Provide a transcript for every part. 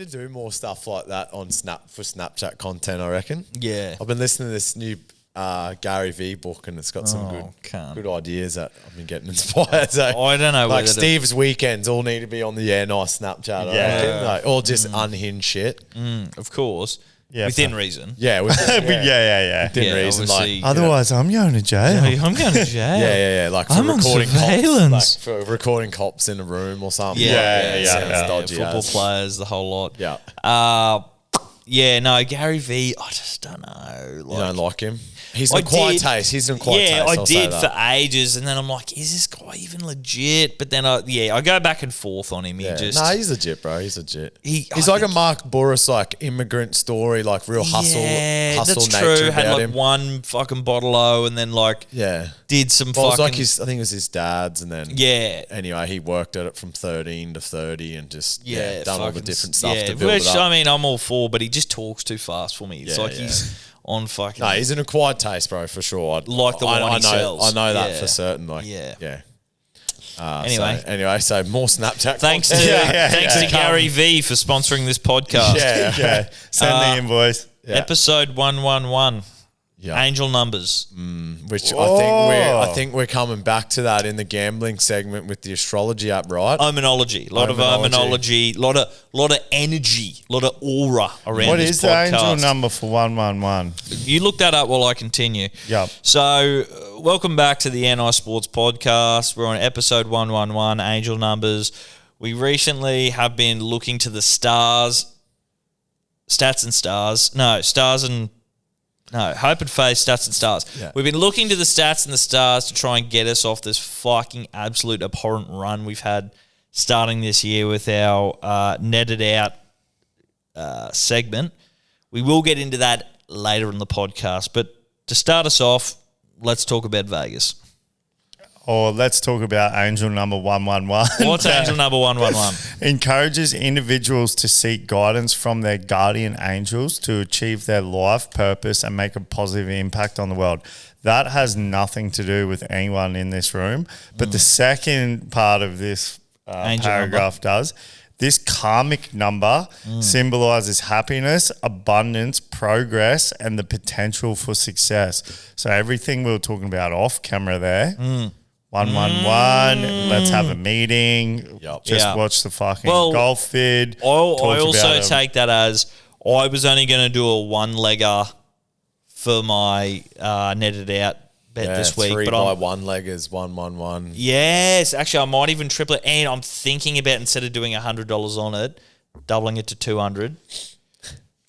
to do more stuff like that on Snapchat content, I reckon. Yeah. I've been listening to this new Gary V book, and it's got some good ideas that I've been getting inspired. So, I don't know. Like Steve's weekends all need to be on the nice Snapchat. I reckon. Like, or just unhinged shit. Of course. Yeah, within reason. Yeah, within, Within reason. Like, otherwise, I'm going to jail. I'm going to jail. yeah. Like for I'm on recording surveillance. cops, like for recording cops in a room or something. Yeah. Dodgy Football as. players, the whole lot. Yeah. No, Gary V, I just don't know. You don't like him? He's an acquired taste. He's an acquired taste. Yeah, I I'll say did that. for ages, and then I'm like, is this guy even legit? But then I go back and forth on him. He's legit, bro. He's legit. He's I like a think- Mark Burris, like immigrant story, like real hustle that's nature true. about Had like him. one fucking bottle-o and then like did some Well, it was fucking... like I think it was his dad's, and then Anyway, he worked at it from 13 to 30, and just done all the different stuff to build it up. I mean, I'm all for, but he just talks too fast for me. It's he's on fucking... No, he's an acquired taste, bro, for sure. Like the one he sells. I know that for certain. Like, Anyway, so more Snapchat. Thanks content. to Gary V for sponsoring this podcast. Send the invoice. Episode 111. Yeah. Angel numbers. Which I think we're coming back to that in the gambling segment with the astrology app, right? Omenology. A lot of omenology. A lot of energy. A lot of aura around What this is the podcast. angel number for 111? You look that up while I continue. Yep. So, welcome back to the NI Sports Podcast. We're on episode 111, Angel Numbers. We recently have been looking to the stars, stats and stars. No, stars and... No, Hope and Faith, Stats and Stars. Yeah. We've been looking to the stats and the stars to try and get us off this fucking absolute abhorrent run we've had starting this year with our netted out segment. We will get into that later in the podcast. But to start us off, let's talk about Vegas. Or let's talk about angel number 111. What's angel number 111? Encourages individuals to seek guidance from their guardian angels to achieve their life purpose and make a positive impact on the world. That has nothing to do with anyone in this room. But the second part of this paragraph does. This karmic number symbolizes happiness, abundance, progress, and the potential for success. So everything we were talking about off camera there. 111, let's have a meeting. Just watch the fucking golf vid. I also take that as I was only going to do a one-legger for my netted out bet this week. 3 by 1-leggers, 111. Yes, actually, I might even triple it. And I'm thinking about, instead of doing $100 on it, doubling it to $200.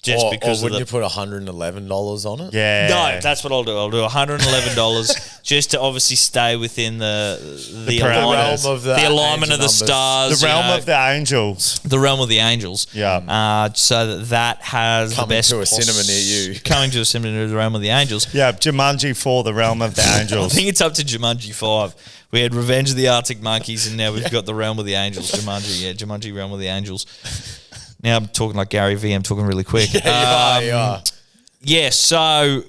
Just because wouldn't you put $111 on it? Yeah. No, that's what I'll do. I'll do $111 just to obviously stay within the realm of the alignment of the stars. The realm of the angels. The realm of the angels. Yeah. So that has Coming the best... to a cinema near you. Coming to a cinema near the realm of the angels. Yeah, Jumanji 4, the realm of the I angels. think it's up to Jumanji 5. We had Revenge of the Arctic Monkeys, and now we've got the realm of the angels. Jumanji realm of the angels. Now I'm talking like Gary V. I'm talking really quick. You are. Yeah, so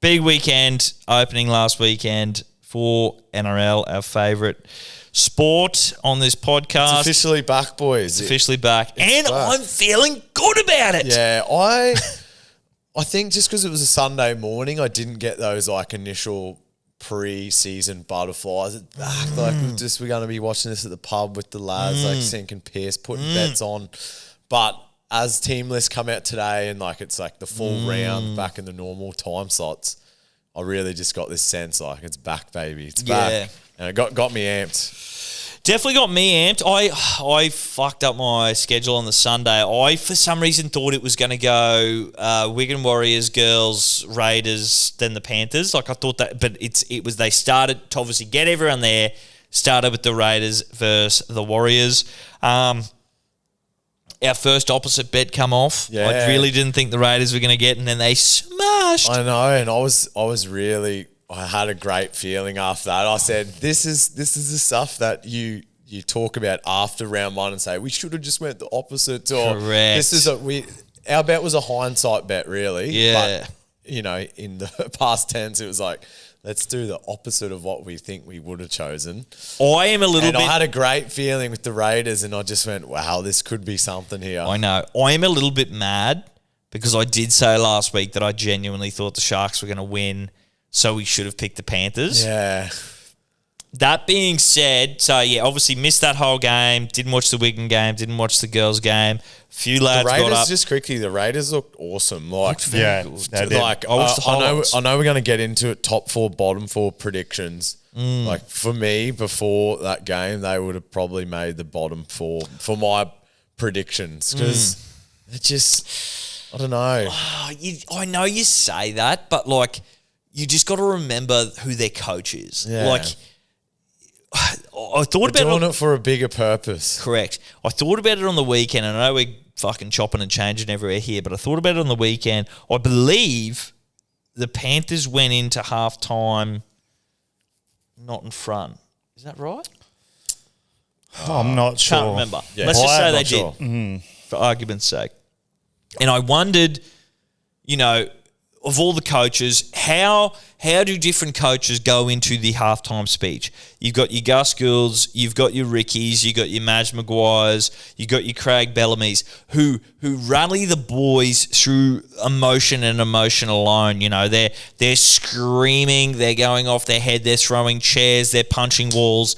big weekend opening last weekend for NRL, our favourite sport on this podcast. It's officially back, boys. It's officially back. And back. I'm feeling good about it. Yeah, I think just because it was a Sunday morning, I didn't get those like initial pre-season butterflies. Like we're going to be watching this at the pub with the lads, like sinking piss, putting bets on. But as team lists come out today and like it's like the full round back in the normal time slots, I really just got this sense like it's back, baby. It's back. And it got me amped. Definitely got me amped. I fucked up my schedule on the Sunday. I, for some reason, thought it was going to go Wigan Warriors, Girls, Raiders, then the Panthers. Like I thought that, but they started to obviously get everyone there. Started with the Raiders versus the Warriors. Our first opposite bet come off. Yeah. I really didn't think the Raiders were going to get, and then they smashed. I know, and I had a great feeling after that. I said, "This is the stuff that you talk about after round one and say we should have just went the opposite." Or Correct. Our bet was a hindsight bet, really. Yeah. But in the past tense, it was like let's do the opposite of what we think we would have chosen. I am a little And bit. I had a great feeling with the Raiders, and I just went, wow, this could be something here. I know. I am a little bit mad because I did say last week that I genuinely thought the Sharks were going to win, so we should have picked the Panthers. Yeah. That being said, so yeah, obviously missed that whole game. Didn't watch the Wigan game. Didn't watch the girls' game. Few lads The Raiders, got up. just quickly, the Raiders looked awesome. Like, Yeah, they did. like I watched the highlights. I know we're going to get into it. Top 4, bottom 4 predictions. Like for me, before that game, they would have probably made the bottom 4 for my predictions because it just, I don't know. I know you say that, but like, you just got to remember who their coach is. Yeah. Like, I thought about Doing it for a bigger purpose. Correct. I thought about it on the weekend. I know we're fucking chopping and changing everywhere here, but I thought about it on the weekend. I believe the Panthers went into halftime not in front. Is that right? I'm not sure. Can't remember. Yeah. Let's just I'm say not they sure. did, for argument's sake. And I wondered, you know, of all the coaches, how do different coaches go into the halftime speech? You've got your Gus Goulds, you've got your Rickies, you've got your Madge Maguires, you've got your Craig Bellamy's, who rally the boys through emotion and emotion alone. You know, they're screaming, they're going off their head, they're throwing chairs, they're punching walls,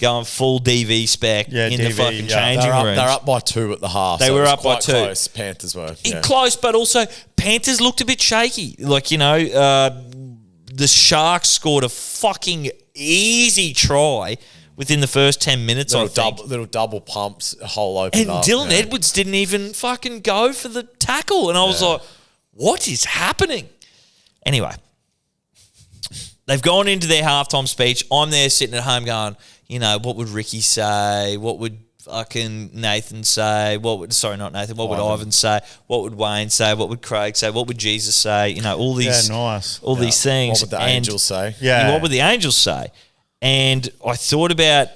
going full DV spec in the DV, fucking yeah. changing rooms. They're up by 2 at the half. They so were it was up by quite 2. Close. Panthers were. Yeah. Close, but also Panthers looked a bit shaky. Like, you know, the Sharks scored a fucking easy try within the first 10 minutes, I think. Little double pumps, a hole opened And up. Dylan yeah. Edwards didn't even fucking go for the tackle. And I was like, what is happening? Anyway, they've gone into their halftime speech. I'm there sitting at home going, you know, what would Ricky say? What would fucking Nathan say? What would Ivan say? What would Wayne say? What would Craig say? What would Jesus say? You know, all these these things. What would the Angels say? Yeah. What would the Angels say? And I thought about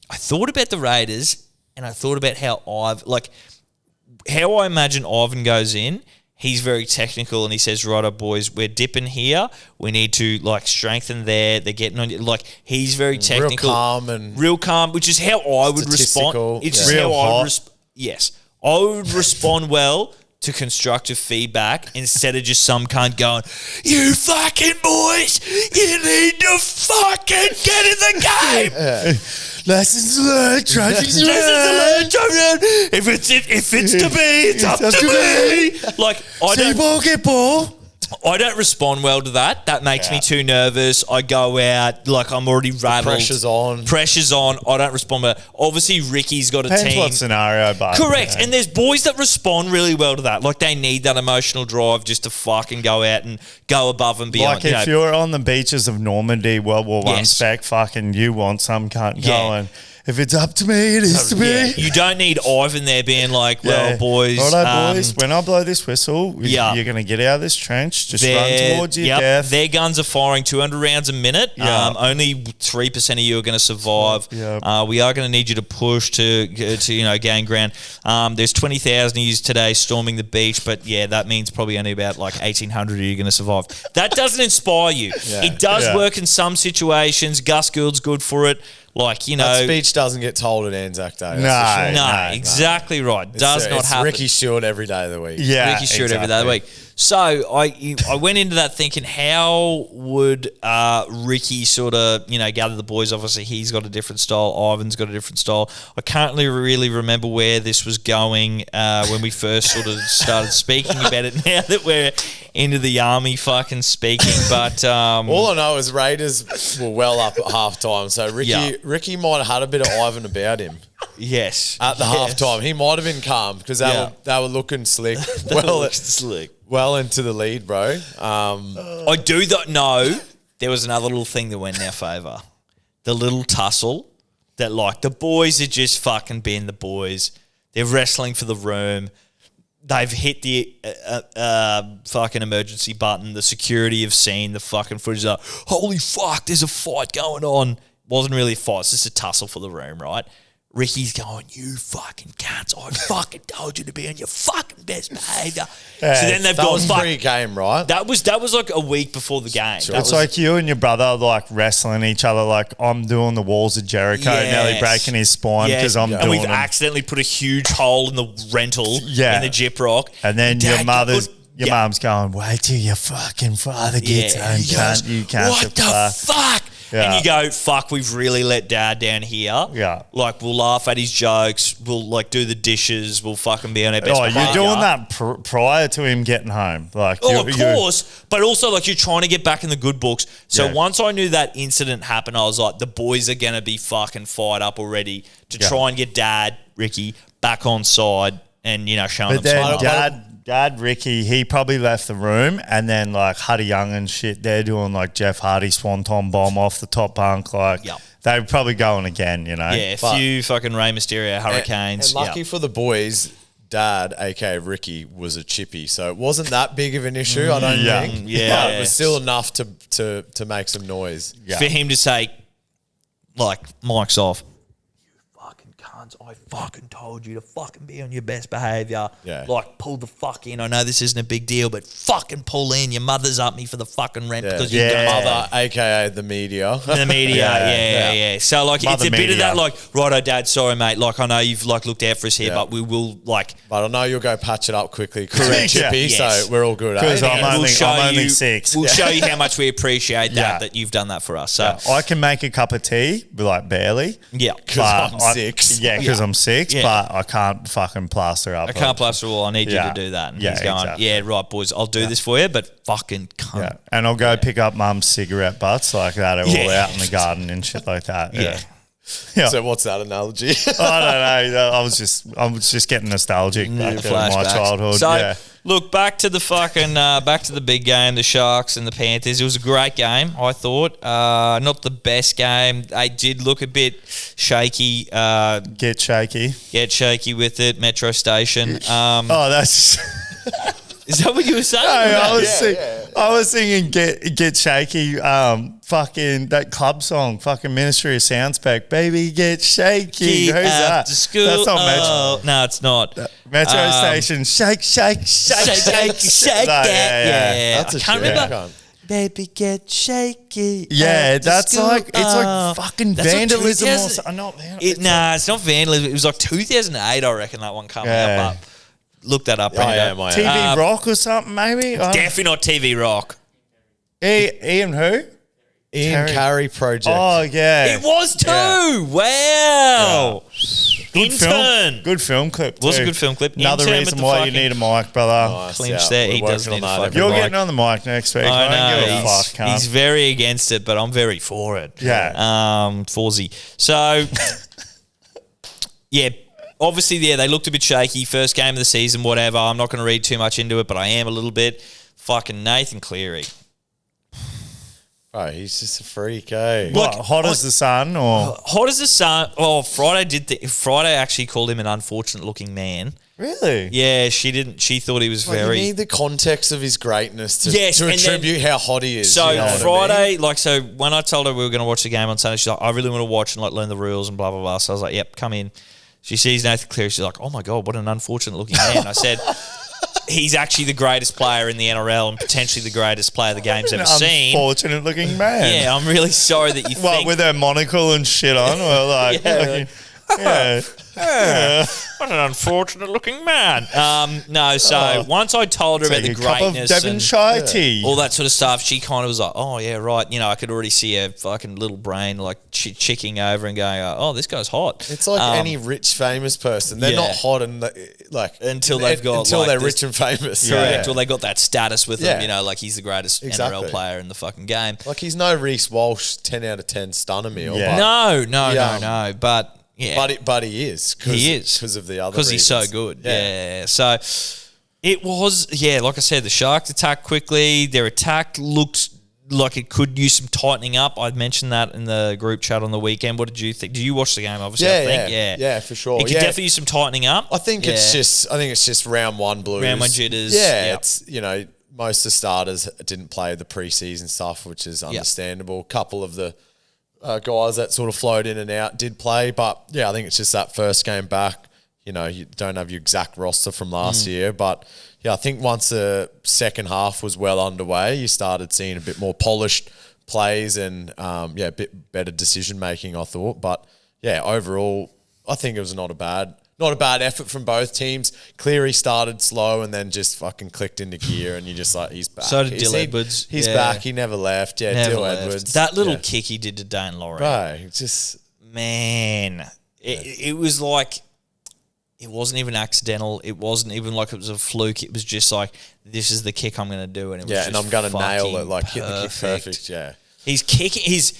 the Raiders, and I thought about how I imagine Ivan goes in. He's very technical, and he says, "Righto, boys, we're dipping here. We need to like strengthen there. They're getting on. Like he's very technical, real calm, which is how I would respond. It's just how I would yes, I would respond well to constructive feedback instead of just some cunt going, "You fucking boys, you need to fucking get in the game." Lessons learned, trophies learned. If it's to be, it's up to me. Like I don't respond well to that. That makes me too nervous. I go out like I'm already rattled. Pressure's on. I don't respond well. Obviously, Ricky's got a Depends team. what scenario, but Correct. And there's boys that respond really well to that. Like they need that emotional drive just to fucking go out and go above and beyond. Like if you're on the beaches of Normandy, World War One spec, fucking you want some cunt going. If it's up to me, it is to be. You don't need Ivan there being like, well, boys. Righto, boys, when I blow this whistle, you're going to get out of this trench, just run towards your death. Their guns are firing 200 rounds a minute. Only 3% of you are going to survive. We are going to need you to push to gain ground. There's 20,000 of you today storming the beach, but that means probably only about like 1,800 of you are going to survive. That doesn't inspire you. It does work in some situations. Gus Gould's good for it. Like, you know. That speech doesn't get told at Anzac Day. No, exactly right. Does not happen. Ricky Stewart every day of the week. Yeah, Ricky Stewart every day of the week. So I went into that thinking, how would Ricky sort of, gather the boys? Obviously, he's got a different style. Ivan's got a different style. I can't really remember where this was going when we first sort of started speaking about it. Now that we're into the army fucking speaking, but all I know is Raiders were well up at halftime. So Ricky might have had a bit of Ivan about him. Yes, at the halftime, he might have been calm because they were looking slick. Well into the lead, bro. I do know there was another little thing that went in our favour. The little tussle that, like, the boys are just fucking being the boys. They're wrestling for the room. They've hit the fucking emergency button. The security have seen the fucking footage. Like, holy fuck, there's a fight going on. Wasn't really a fight. It's just a tussle for the room, right? Ricky's going, you fucking cunts, I fucking told you to be on your fucking best behaviour. Yeah, so then they've That gone, was fuck. pre-game, right? That was like a week before the game. Sure. That It's was- like you and your brother like wrestling each other. Like I'm doing the walls of Jericho, nearly breaking his spine because I'm and doing we've them. accidentally put a huge hole in the rental in the Gyp Rock. And then Dad, your mum's going, wait till your fucking father gets home. He goes, You can't. what the fuck? Yeah. And you go, fuck, we've really let Dad down here. Yeah. Like, we'll laugh at his jokes. We'll, like, do the dishes. We'll fucking be on our best Oh, you're behaviour. doing that prior to him getting home. Like, Oh, of course. But also, like, you're trying to get back in the good books. So Yeah. once I knew that incident happened, I was like, the boys are going to be fucking fired up already to try and get Dad, Ricky, back on side and, you know, showing But them then some Dad Ricky, he probably left the room, and then like Huddy Young and shit, they're doing like Jeff Hardy swanton bomb off the top bunk. Like they're probably going again, you know. Yeah, a few fucking Rey Mysterio hurricanes. And lucky for the boys, Dad, aka Ricky, was a chippy, so it wasn't that big of an issue. I don't think. Yeah. But it was still enough to make some noise. Yeah. For him to say, like, mic's off. Fucking cunts, I fucking told you to fucking be on your best behaviour. Yeah. Like, pull the fuck in. I know this isn't a big deal, but fucking pull in. Your mother's up me for the fucking rent because you're Yeah. mother. Mother, aka the media. The media, yeah. So, like, Mother it's a bit of media. that, like, righto, Dad, sorry, mate. Like, I know you've, like, looked out for us here, Yeah. but we will, like... But I know you'll go patch it up quickly because we're Correct. chippy, Yeah. Yes. so we're all good. Because Eh? I'm only you, 6. We'll show you how much we appreciate Yeah. that you've done that for us. So, I can make a cup of tea, but like barely. yeah. Because But I'm 6. Yeah, because I'm 6, Yeah. but I can't fucking plaster up. I can't plaster a wall. I need you Yeah. to do that. And Yeah, he's going, exactly. yeah, right, boys, I'll do this for you, but fucking cunt. Yeah, and I'll go pick up Mum's cigarette butts like that, all Yeah. out in the garden and shit like that. Yeah. Yeah. So what's that analogy? I don't know. I was just getting nostalgic back to my Flashbacks. childhood. So, yeah. look, back to the fucking, back to the big game, the Sharks and the Panthers. It was a great game, I thought. Not the best game. They did look a bit shaky. Get shaky. Get shaky with it. Metro Station. Oh, that's. Is that what you were saying? I was singing "Get Shaky." Fucking that club song. Fucking Ministry of Sound Spec. Baby, get shaky. Who's that? After school. That's not Metro. Oh, no, it's not. Metro Station. Shake, shake, shake, shake, shake No, that. Yeah. That's a I can't shit. remember. Can't. Baby, get shaky. Yeah, after that's school. like it's like fucking That's like vandalism. 2000 Not vandalism. Nah, it's not vandalism. It was like 2008, I reckon, that one came Yeah. out. But look that up. Oh, Brendan. yeah, my TV Rock or something, maybe. Definitely not TV Rock. Ian who? Ian Carey project. Oh yeah, It was too. Yeah. Wow. Good Intern. film. Good film clip. Was a too. good film clip. Another Intern reason with the why you fucking- need a mic, brother. Nice, Clinch there. we're He working does on need a that fucking every You're mic. getting on the mic next week. I I don't give a know. fuck, cunt. He's very against it, but I'm very for it. Yeah. Forzy. So, yeah, obviously, yeah, they looked a bit shaky. First game of the season, whatever. I'm not going to read too much into it, but I am a little bit. Fucking Nathan Cleary. Bro, he's just a freak, eh? What, hot as the sun, or Hot as the sun. Oh, Friday actually called him an unfortunate looking man. really? Yeah, she didn't. She thought he was Like, very. you need the context of his greatness to, Yes, to and then- attribute how hot he is. So you know what I mean? Friday, like, so when I told her we were going to watch the game on Sunday, she's like, I really want to watch and like learn the rules and blah blah blah. So I was like, yep, come in. She sees Nathan Cleary. She's like, oh my god, what an unfortunate looking man. I said, he's actually the greatest player in the NRL and potentially the greatest player the game's ever seen. Unfortunate looking man. Yeah, I'm really sorry that you What, think. with her monocle and shit on? Or like, Yeah, yeah. What an unfortunate looking man. No, so once I told her about Take the a cup of greatness Devonshire tea. all that sort of stuff, she kind of was like, oh, yeah, right. You know, I could already see her fucking little brain like chicking over and going, oh, this guy's hot. It's like any rich famous person. They're yeah. not hot and like Until they've got, until like, they're this- rich and famous. Correct. Yeah. Well, they got that status with Yeah. him, you know, like he's the greatest Exactly. NRL player in the fucking game. Like he's no Reece Walsh 10 out of 10 stunner meal. Yeah. No. But yeah. But he is. He is. Because of the other Because he's so reasons. good. Yeah. So it was, like I said, the Sharks attacked quickly. Their attack looked like it could use some tightening up. I mentioned that in the group chat on the weekend. What did you think? Did you watch the game, obviously? I think? Yeah, for sure. It could definitely use some tightening up. I think it's just round one blues. Round one jitters. Yeah, Yep. it's most of the starters didn't play the preseason stuff, which is understandable. A couple of the guys that sort of flowed in and out did play. But, yeah, I think it's just that first game back. You know, you don't have your exact roster from last year. But, yeah, I think once the second half was well underway, you started seeing a bit more polished plays and, a bit better decision-making, I thought. But, yeah, overall, I think it was not a bad effort from both teams. Cleary started slow and then just fucking clicked into gear, and you just like, he's back. So did Dill Edwards. He's back. He never left. Yeah, Never Dill left. Edwards. That little kick he did to Dane Laurie. Bro, just... Man, it was like... It wasn't even accidental. It wasn't even like it was a fluke. It was just like, this is the kick I'm going to do. And it was just and I'm going to nail it. Like, hit the kick perfect. perfect, yeah. He's kicking his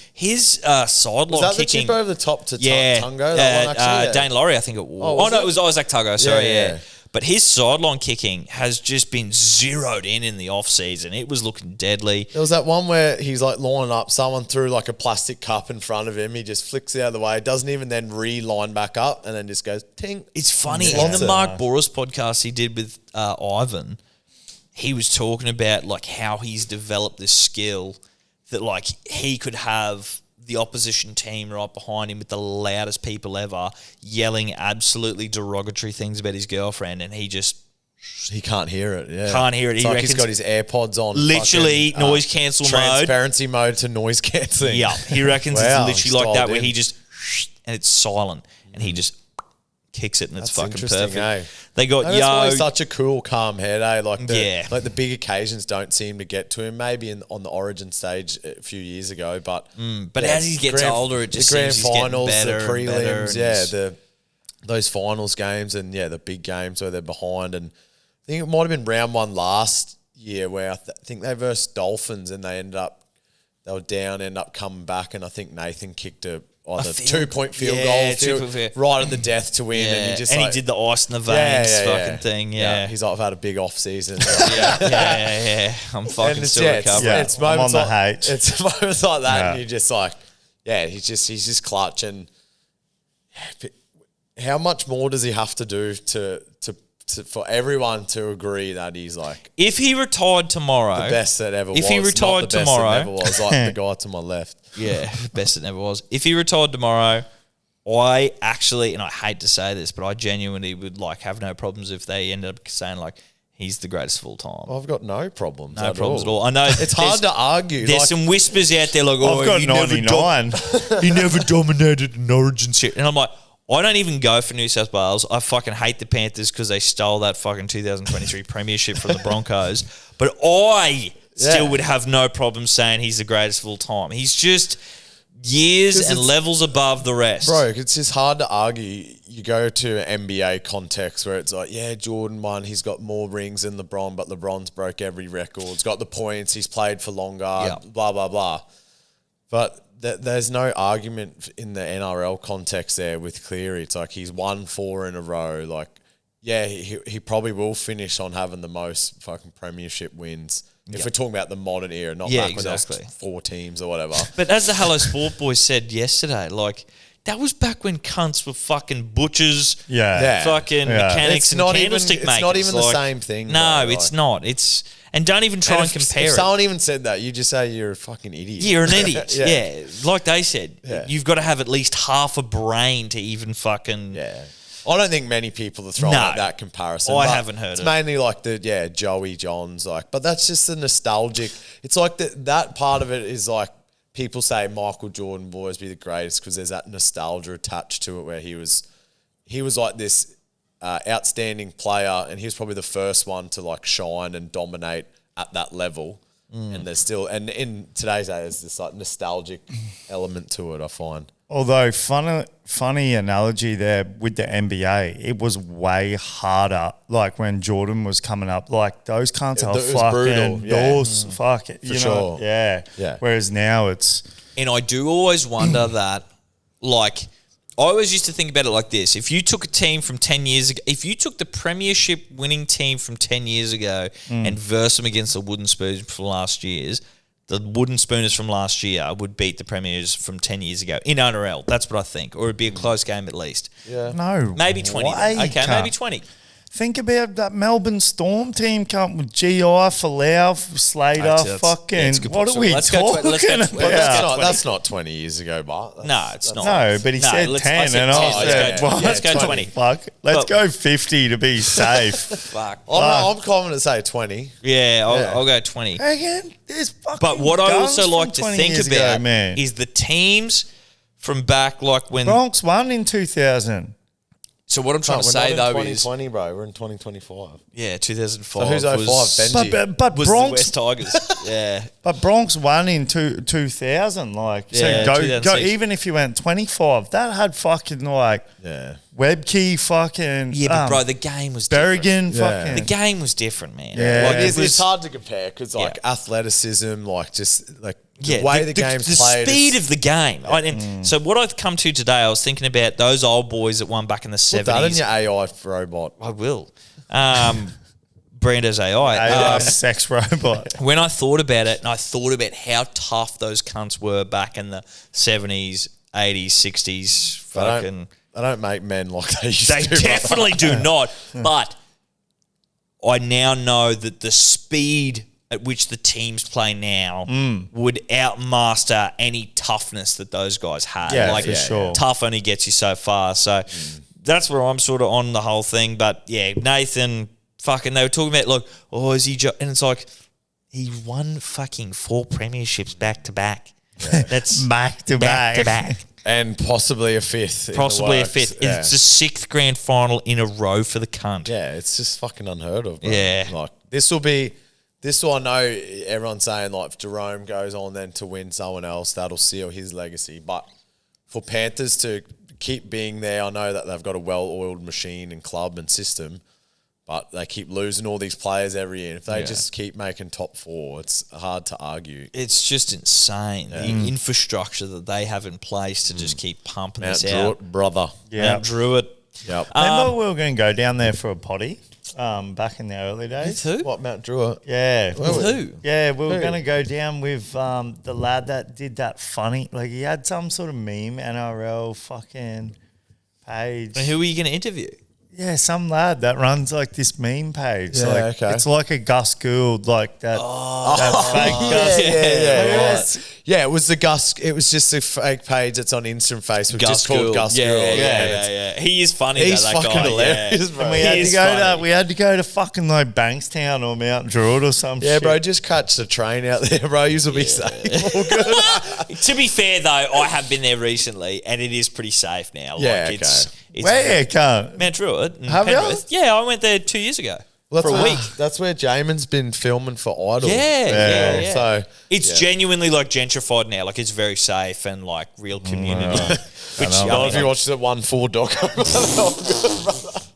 sideline Was that kicking. the chip over the top to Tungo? That one actually? Dane Laurie, I think it was. Was it was Isaac Tuggo. Sorry, Yeah. But his sideline kicking has just been zeroed in the off season. It was looking deadly. There was that one where he's like lining up. Someone threw like a plastic cup in front of him. He just flicks it out of the way. Doesn't even then re-line back up and then just goes ting. It's funny. In the Mark Boris podcast he did with Ivan, he was talking about like how he's developed this skill that like he could have the opposition team right behind him with the loudest people ever yelling absolutely derogatory things about his girlfriend, and he can't hear it. Yeah, can't hear it. It's He like he's reckons got his AirPods on. literally fucking, noise cancel mode. Transparency mode to noise cancelling. Yeah, he reckons Wow, it's literally like that, where dialed he in. just and it's silent, and he just kicks it, and it's That's fucking interesting, perfect. eh? They got That's why he's Yo. such a cool, calm head, eh? Like the big occasions don't seem to get to him. Maybe on the Origin stage a few years ago, but But as he gets older, it just the grand seems he's getting finals, better the and better, prelims, and those finals games, and the big games where they're behind. And I think it might have been round one last year where I think they versed Dolphins and they were down, ended up coming back, and I think Nathan kicked a 2-point field goal right at the death to win, and he did the ice in the veins fucking thing. Yeah, he's like, I've had a big off season. yeah. I'm fucking still recovering. It's moments I'm on the like, H. It's moments like that, and you're just like, he's just clutch. And how much more does he have to do to for everyone to agree that he's like If he retired tomorrow, the best that ever was? If he retired not the best tomorrow, that never was, like the guy to my left. Yeah, best it never was. If he retired tomorrow, I actually, and I hate to say this, but I genuinely would like have no problems if they end up saying like he's the greatest of all time. I've got no problems. No problems at all. I know it's hard to argue. There's some whispers out there like, I've got 99. He never dominated an Origin shit, and I'm like, I don't even go for New South Wales. I fucking hate the Panthers because they stole that fucking 2023 premiership from the Broncos. But I still would have no problem saying he's the greatest of all time. He's just years and levels above the rest. Bro, it's just hard to argue. You go to an NBA context where it's like, Jordan won. He's got more rings than LeBron, but LeBron's broke every record. He's got the points. He's played for longer, blah, blah, blah. But there's no argument in the NRL context there with Cleary. It's like he's won 4 in a row. Like, he probably will finish on having the most fucking premiership wins. If we're talking about the modern era, not back when there was 4 teams or whatever. But as the Hello Sport boys said yesterday, like, that was back when cunts were fucking butchers, fucking mechanics and candlestick makers. It's not even the same thing. No, it's not. And don't even try and compare it. If someone even said that, you just say you're a fucking idiot. You're an idiot. Yeah. Like they said, you've got to have at least half a brain to even fucking... Yeah. I don't think many people are throwing out that comparison. I haven't heard it. It's mainly like Joey Johns, but that's just the nostalgic. It's like that part of it is like people say Michael Jordan will always be the greatest because there's that nostalgia attached to it where he was like this outstanding player, and he was probably the first one to like shine and dominate at that level. And there's still, and in today's day, there's this like nostalgic element to it, I find. Although funny analogy there with the NBA, it was way harder. Like when Jordan was coming up, like those cunts are fucking those fuck it, for sure. Yeah. Whereas now it's, and I do always wonder that, like, I always used to think about it like this: if you took a team from 10 years ago, if you took the premiership winning team from 10 years ago and versed them against the Wooden Spoons from last year's, the Wooden Spooners from last year would beat the Premiers from 10 years ago in NRL. That's what I think. Or it'd be a close game at least. Yeah. no, Maybe 20. way, Okay, cunt. maybe 20. Think about that Melbourne Storm team come with GI, Falau, Slater, That's fucking. good What point. are we Let's go talking let's go about? That's not 20 years ago, but No, it's not. No, but he No, said let's- 10, I said and 10. I said, Yeah, what? Let's go 20. 20. Fuck. Let's Well- go 50 to be safe. Fuck. I'm confident to say 20. Yeah, Yeah. I'll go 20. Again, there's fucking But what I guns also from like to 20 think years about ago, man. is the teams from back, like when. Bronx won in 2000. So what I'm trying to say though is, 2020, bro. We're in 2025. yeah, 2005. So who's 05? was, Benji. But was the Bronx, West Tigers. Yeah. but Bronx won in 2000. Like, Yeah, so go 2006. even if you went 25, that had fucking like Yeah. Webkey, fucking Yeah, but bro, the game was different. Berrigan, Yeah. fucking The game was different, man. Yeah. Like, It's, it was, it's hard to compare because like Yeah. athleticism, like just like yeah, the way the game's the played. speed is- of the game. And so what I've come to today, I was thinking about those old boys that won back in the Put that in 70s. your AI robot. I will. Brando's AI. AI sex robot. When I thought about it, and I thought about how tough those cunts were back in the 70s, 80s, 60s, They fucking... don't, they don't make men like they used They to. brother. definitely do not. But I now know that the speed at which the teams play now would outmaster any toughness that those guys had. Yeah, like, for sure. Tough only gets you so far. So that's where I'm sort of on the whole thing. But yeah, Nathan, fucking, they were talking about, like, oh, is he... And it's like, he won fucking 4 premierships back to back. That's Back to back to back. back. And possibly a fifth. in the Possibly a works. fifth. Yeah. It's the 6th grand final in a row for the cunt. Yeah, it's just fucking unheard of, bro. Yeah. Like, this will I know everyone's saying, like, if Jerome goes on then to win someone else, that'll seal his legacy. But for Panthers to keep being there, I know that they've got a well-oiled machine and club and system, but they keep losing all these players every year. If they just keep making top 4, it's hard to argue. It's just insane. The infrastructure that they have in place to just keep pumping Mount this Druitt, out. brother. Yeah. Mount Druitt. Yep. Remember we were going to go down there for a potty back in the early days? Who? What, Mount Druitt? Yeah. With who? Yeah, we were Who? going to go down with the lad that did that funny, like he had some sort of meme NRL fucking page. And who are you going to interview? Yeah, some lad that runs like this meme page. Yeah, like, okay. It's like a Gus Gould, like that, that fake Yeah, Gus. yeah. Yeah, it was the Gus. It was just a fake page that's on Insta and Facebook, just called Gould. Gus yeah, Gould. Yeah. He is funny. He's though, that fucking guy. hilarious, Yeah. bro. And we He had, to is go funny. to, we had to go to fucking like Bankstown or Mount Druitt or some Yeah, shit. bro, just catch the train out there, bro. You'll be safe. All good. To be fair, though, I have been there recently, and it is pretty safe now. Yeah, like, it's Where, cunt? Mount Druitt and Have you? Penrith. Yeah, I went there 2 years ago for a week. That's where Jamin's been filming for Idol. Yeah. So It's genuinely like gentrified now. Like, it's very safe and like real community. Which I know. well, if you watched the 1-4 doco,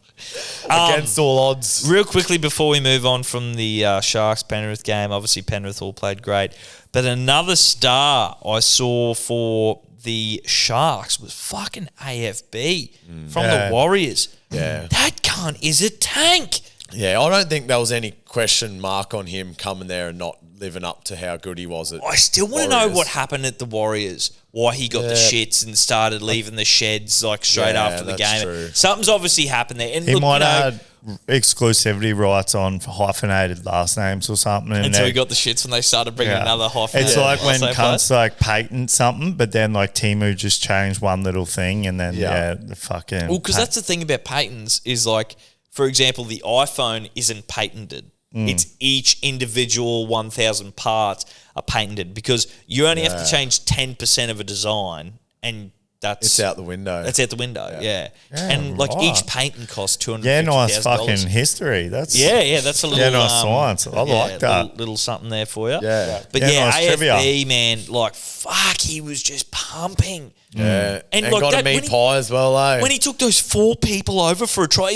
against all odds. real quickly before we move on from the Sharks Penrith game, obviously Penrith all played great, but another star I saw for the Sharks was fucking AFB from Yeah. the Warriors. Yeah. That cunt is a tank. Yeah, I don't think there was any question mark on him coming there and not living up to how good he was at I still want to know Warriors. what happened at the Warriors, why he got the Yeah. shits and started leaving the sheds like straight Yeah, after the that's game. true. Something's obviously happened there. And He look, might you know, have had exclusivity rights on hyphenated last names or something. And until they- he got the shits when they started bringing another half. It's like when last name cunts like patent something, but then like Timu just changed one little thing, and then Yeah. the fucking Well, because that's the thing about patents is like, for example, the iPhone isn't patented. It's each individual 1,000 parts are patented because you only have to change 10% of a design and that's It's out the window. That's out the window, yeah. Yeah, And like right. each patent costs $250,000. yeah, nice fucking history. That's Yeah, that's a little nice science. I like that. Little something there for you. Yeah. But Yeah, yeah, nice AFB, trivia. man, like fuck, he was just pumping. Yeah. And And like got that- to when meet he- Pie as well, eh? When he took those 4 people over for a try,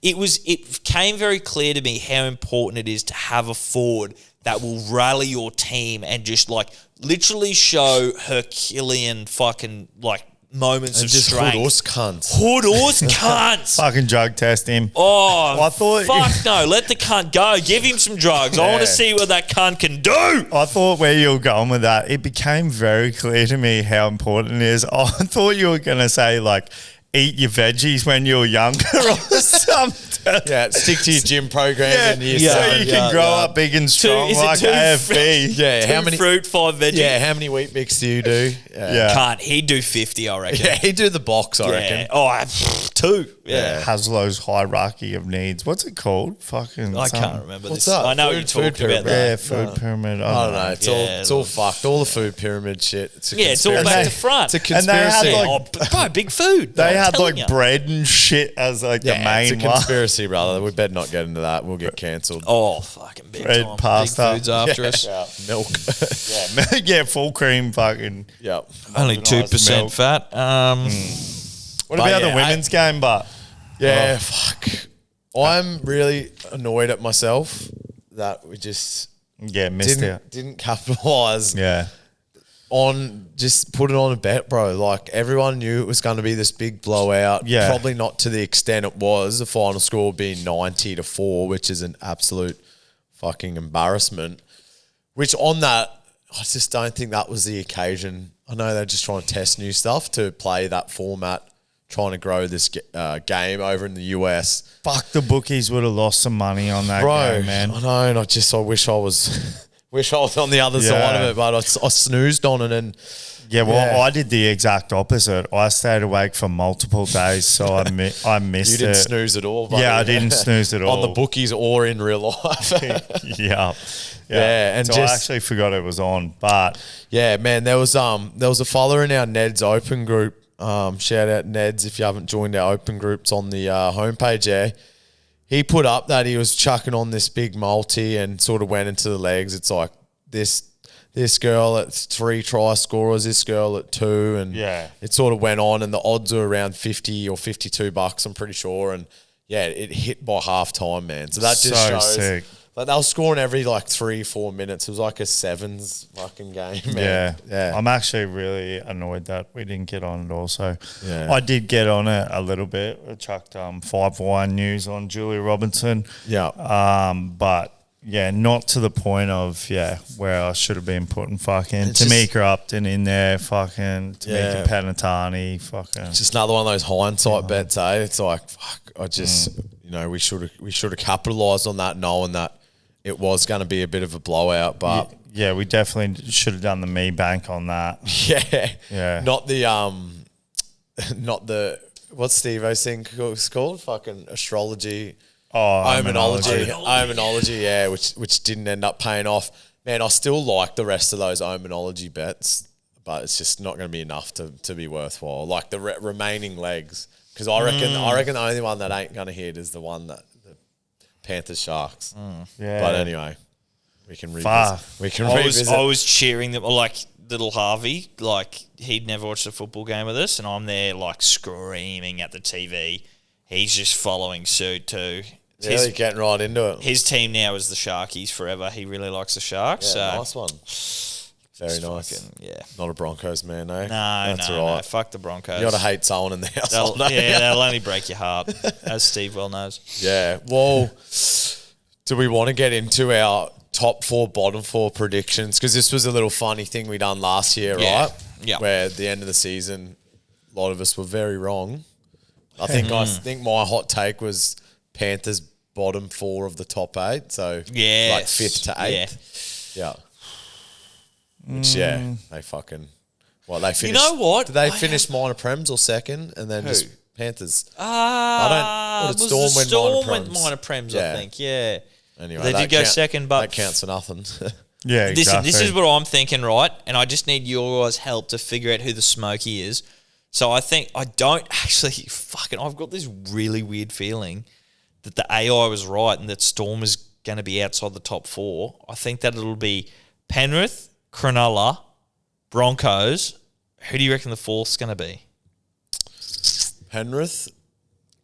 it came very clear to me how important it is to have a forward that will rally your team and just like literally show Herculean fucking like moments and of just strength. hood us cunts. Hood us cunts. fucking drug test him. Oh, Well, I thought- fuck no. Let the cunt go. Give him some drugs. I want to Yeah. see what that cunt can do. I thought where you were going with that, it became very clear to me how important it is. I thought you were going to say, like, eat your veggies when you were younger or something. Yeah, stick to your gym program and you so you can grow up big and strong like AFB. Yeah, How many fruit, 5 veggies? Yeah, how many wheat bix do you do? Yeah. Can't. He'd do 50, I reckon. Yeah, he'd do the box, I Yeah. reckon. Oh, 2. Yeah. Haslow's hierarchy of needs. What's it called? Fucking. I some- can't remember What's this. that? I know Food you talked about pyramid. that. Yeah, food pyramid. I don't know. It's all look. fucked. All the food pyramid shit. It's a Yeah, it's all conspiracy. back to front. It's a And they had, conspiracy. like, Bro, big food. They I'm had telling like ya. bread and shit as like the yeah, it's a main one. conspiracy, brother. We better not get into that. We'll get cancelled. Oh, fucking big Bread, time. pasta. Big foods after us. Milk. Yeah, full cream fucking. Yep. Only Organised 2% milk. fat. What But about yeah, the women's game, but? Yeah, fuck. I'm really annoyed at myself that we just Yeah, missed out. didn't capitalise Yeah. on just put it on a bet, bro. Like everyone knew it was going to be this big blowout. Yeah. Probably not to the extent it was. The final score being 90-4, which is an absolute fucking embarrassment. Which on that, I just don't think that was the occasion. I know they're just trying to test new stuff to play that format, trying to grow this game over in the US. Fuck, the bookies would have lost some money on that Bro, game, man. I know, and I wish I was wish I was on the other side of it, but I snoozed on it and Yeah, well, Yeah. I did the exact opposite. I stayed awake for multiple days, so I missed you didn't it. snooze at all. Buddy. Yeah, I didn't snooze at all. on the bookies or in real life. Yeah. Yeah, and so just- I actually forgot it was on, but Yeah, man, there was a follower in our Ned's open group. Shout out Ned's if you haven't joined our open groups on the homepage there. He put up that he was chucking on this big multi and sort of went into the legs. It's like this girl at 3 try scorers, this girl at 2, and Yeah. it sort of went on, and the odds were around $50 or $52, I'm pretty sure, and yeah, it hit by half time, man. So that just So shows. sick. Like they were scoring every like 3-4 minutes. It was like a sevens fucking game, man. yeah. I'm actually really annoyed that we didn't get on it also. Yeah. I did get on it a little bit. I chucked 5 wine news on Julia Robinson. Yeah. But yeah, not to the point of where I should have been putting fucking It's Tamika Upton in there, fucking Tamika Yeah. Penatani, fucking. Just another one of those hindsight bets, eh? It's like, fuck, I just, we should have capitalised on that, knowing that it was going to be a bit of a blowout, but Yeah, we definitely should have done the me bank on that. yeah, not the what's Steve-O's thing called? Fucking astrology. Oh, Omenology, yeah, which didn't end up paying off. Man, I still like the rest of those omenology bets, but it's just not going to be enough to be worthwhile. Like the remaining legs, because I reckon the only one that ain't going to hit is the one that the Panthers Sharks. Yeah. But anyway, we can Fuck. revisit. We can I revisit. was cheering them, like little Harvey, like he'd never watched a football game with us, and I'm there like screaming at the TV. He's just following suit too. Really getting right into it. His team now is the Sharkies forever. He really likes the Sharks. Yeah, so nice one. Very nice. fucking, yeah. Not a Broncos man, eh? No, That's no, all right. no. Fuck the Broncos. You got to hate someone in the household. They'll only break your heart, as Steve well knows. Yeah. Well, do we want to get into our top 4, bottom 4 predictions? Because this was a little funny thing we done last year, Yeah. right? Yeah. Where at the end of the season, a lot of us were very wrong. I think my hot take was Panthers bottom 4 of the top 8. So Yes. like 5th to 8th. Yeah. Which they fucking they finished. You know what? Did they finish minor prems or second and then just Panthers? Or did was Storm the win Storm minor went prems? minor prems, Yeah. I think. Yeah. Anyway, They that did go count- second, but that counts for nothing. Yeah, Listen, exactly. this is what I'm thinking, right? And I just need your guys' help to figure out who the smoky is. So I think I don't actually I've got this really weird feeling that the AI was right and that Storm is going to be outside the top 4. I think that it'll be Penrith, Cronulla, Broncos. Who do you reckon the 4th's going to be? Penrith.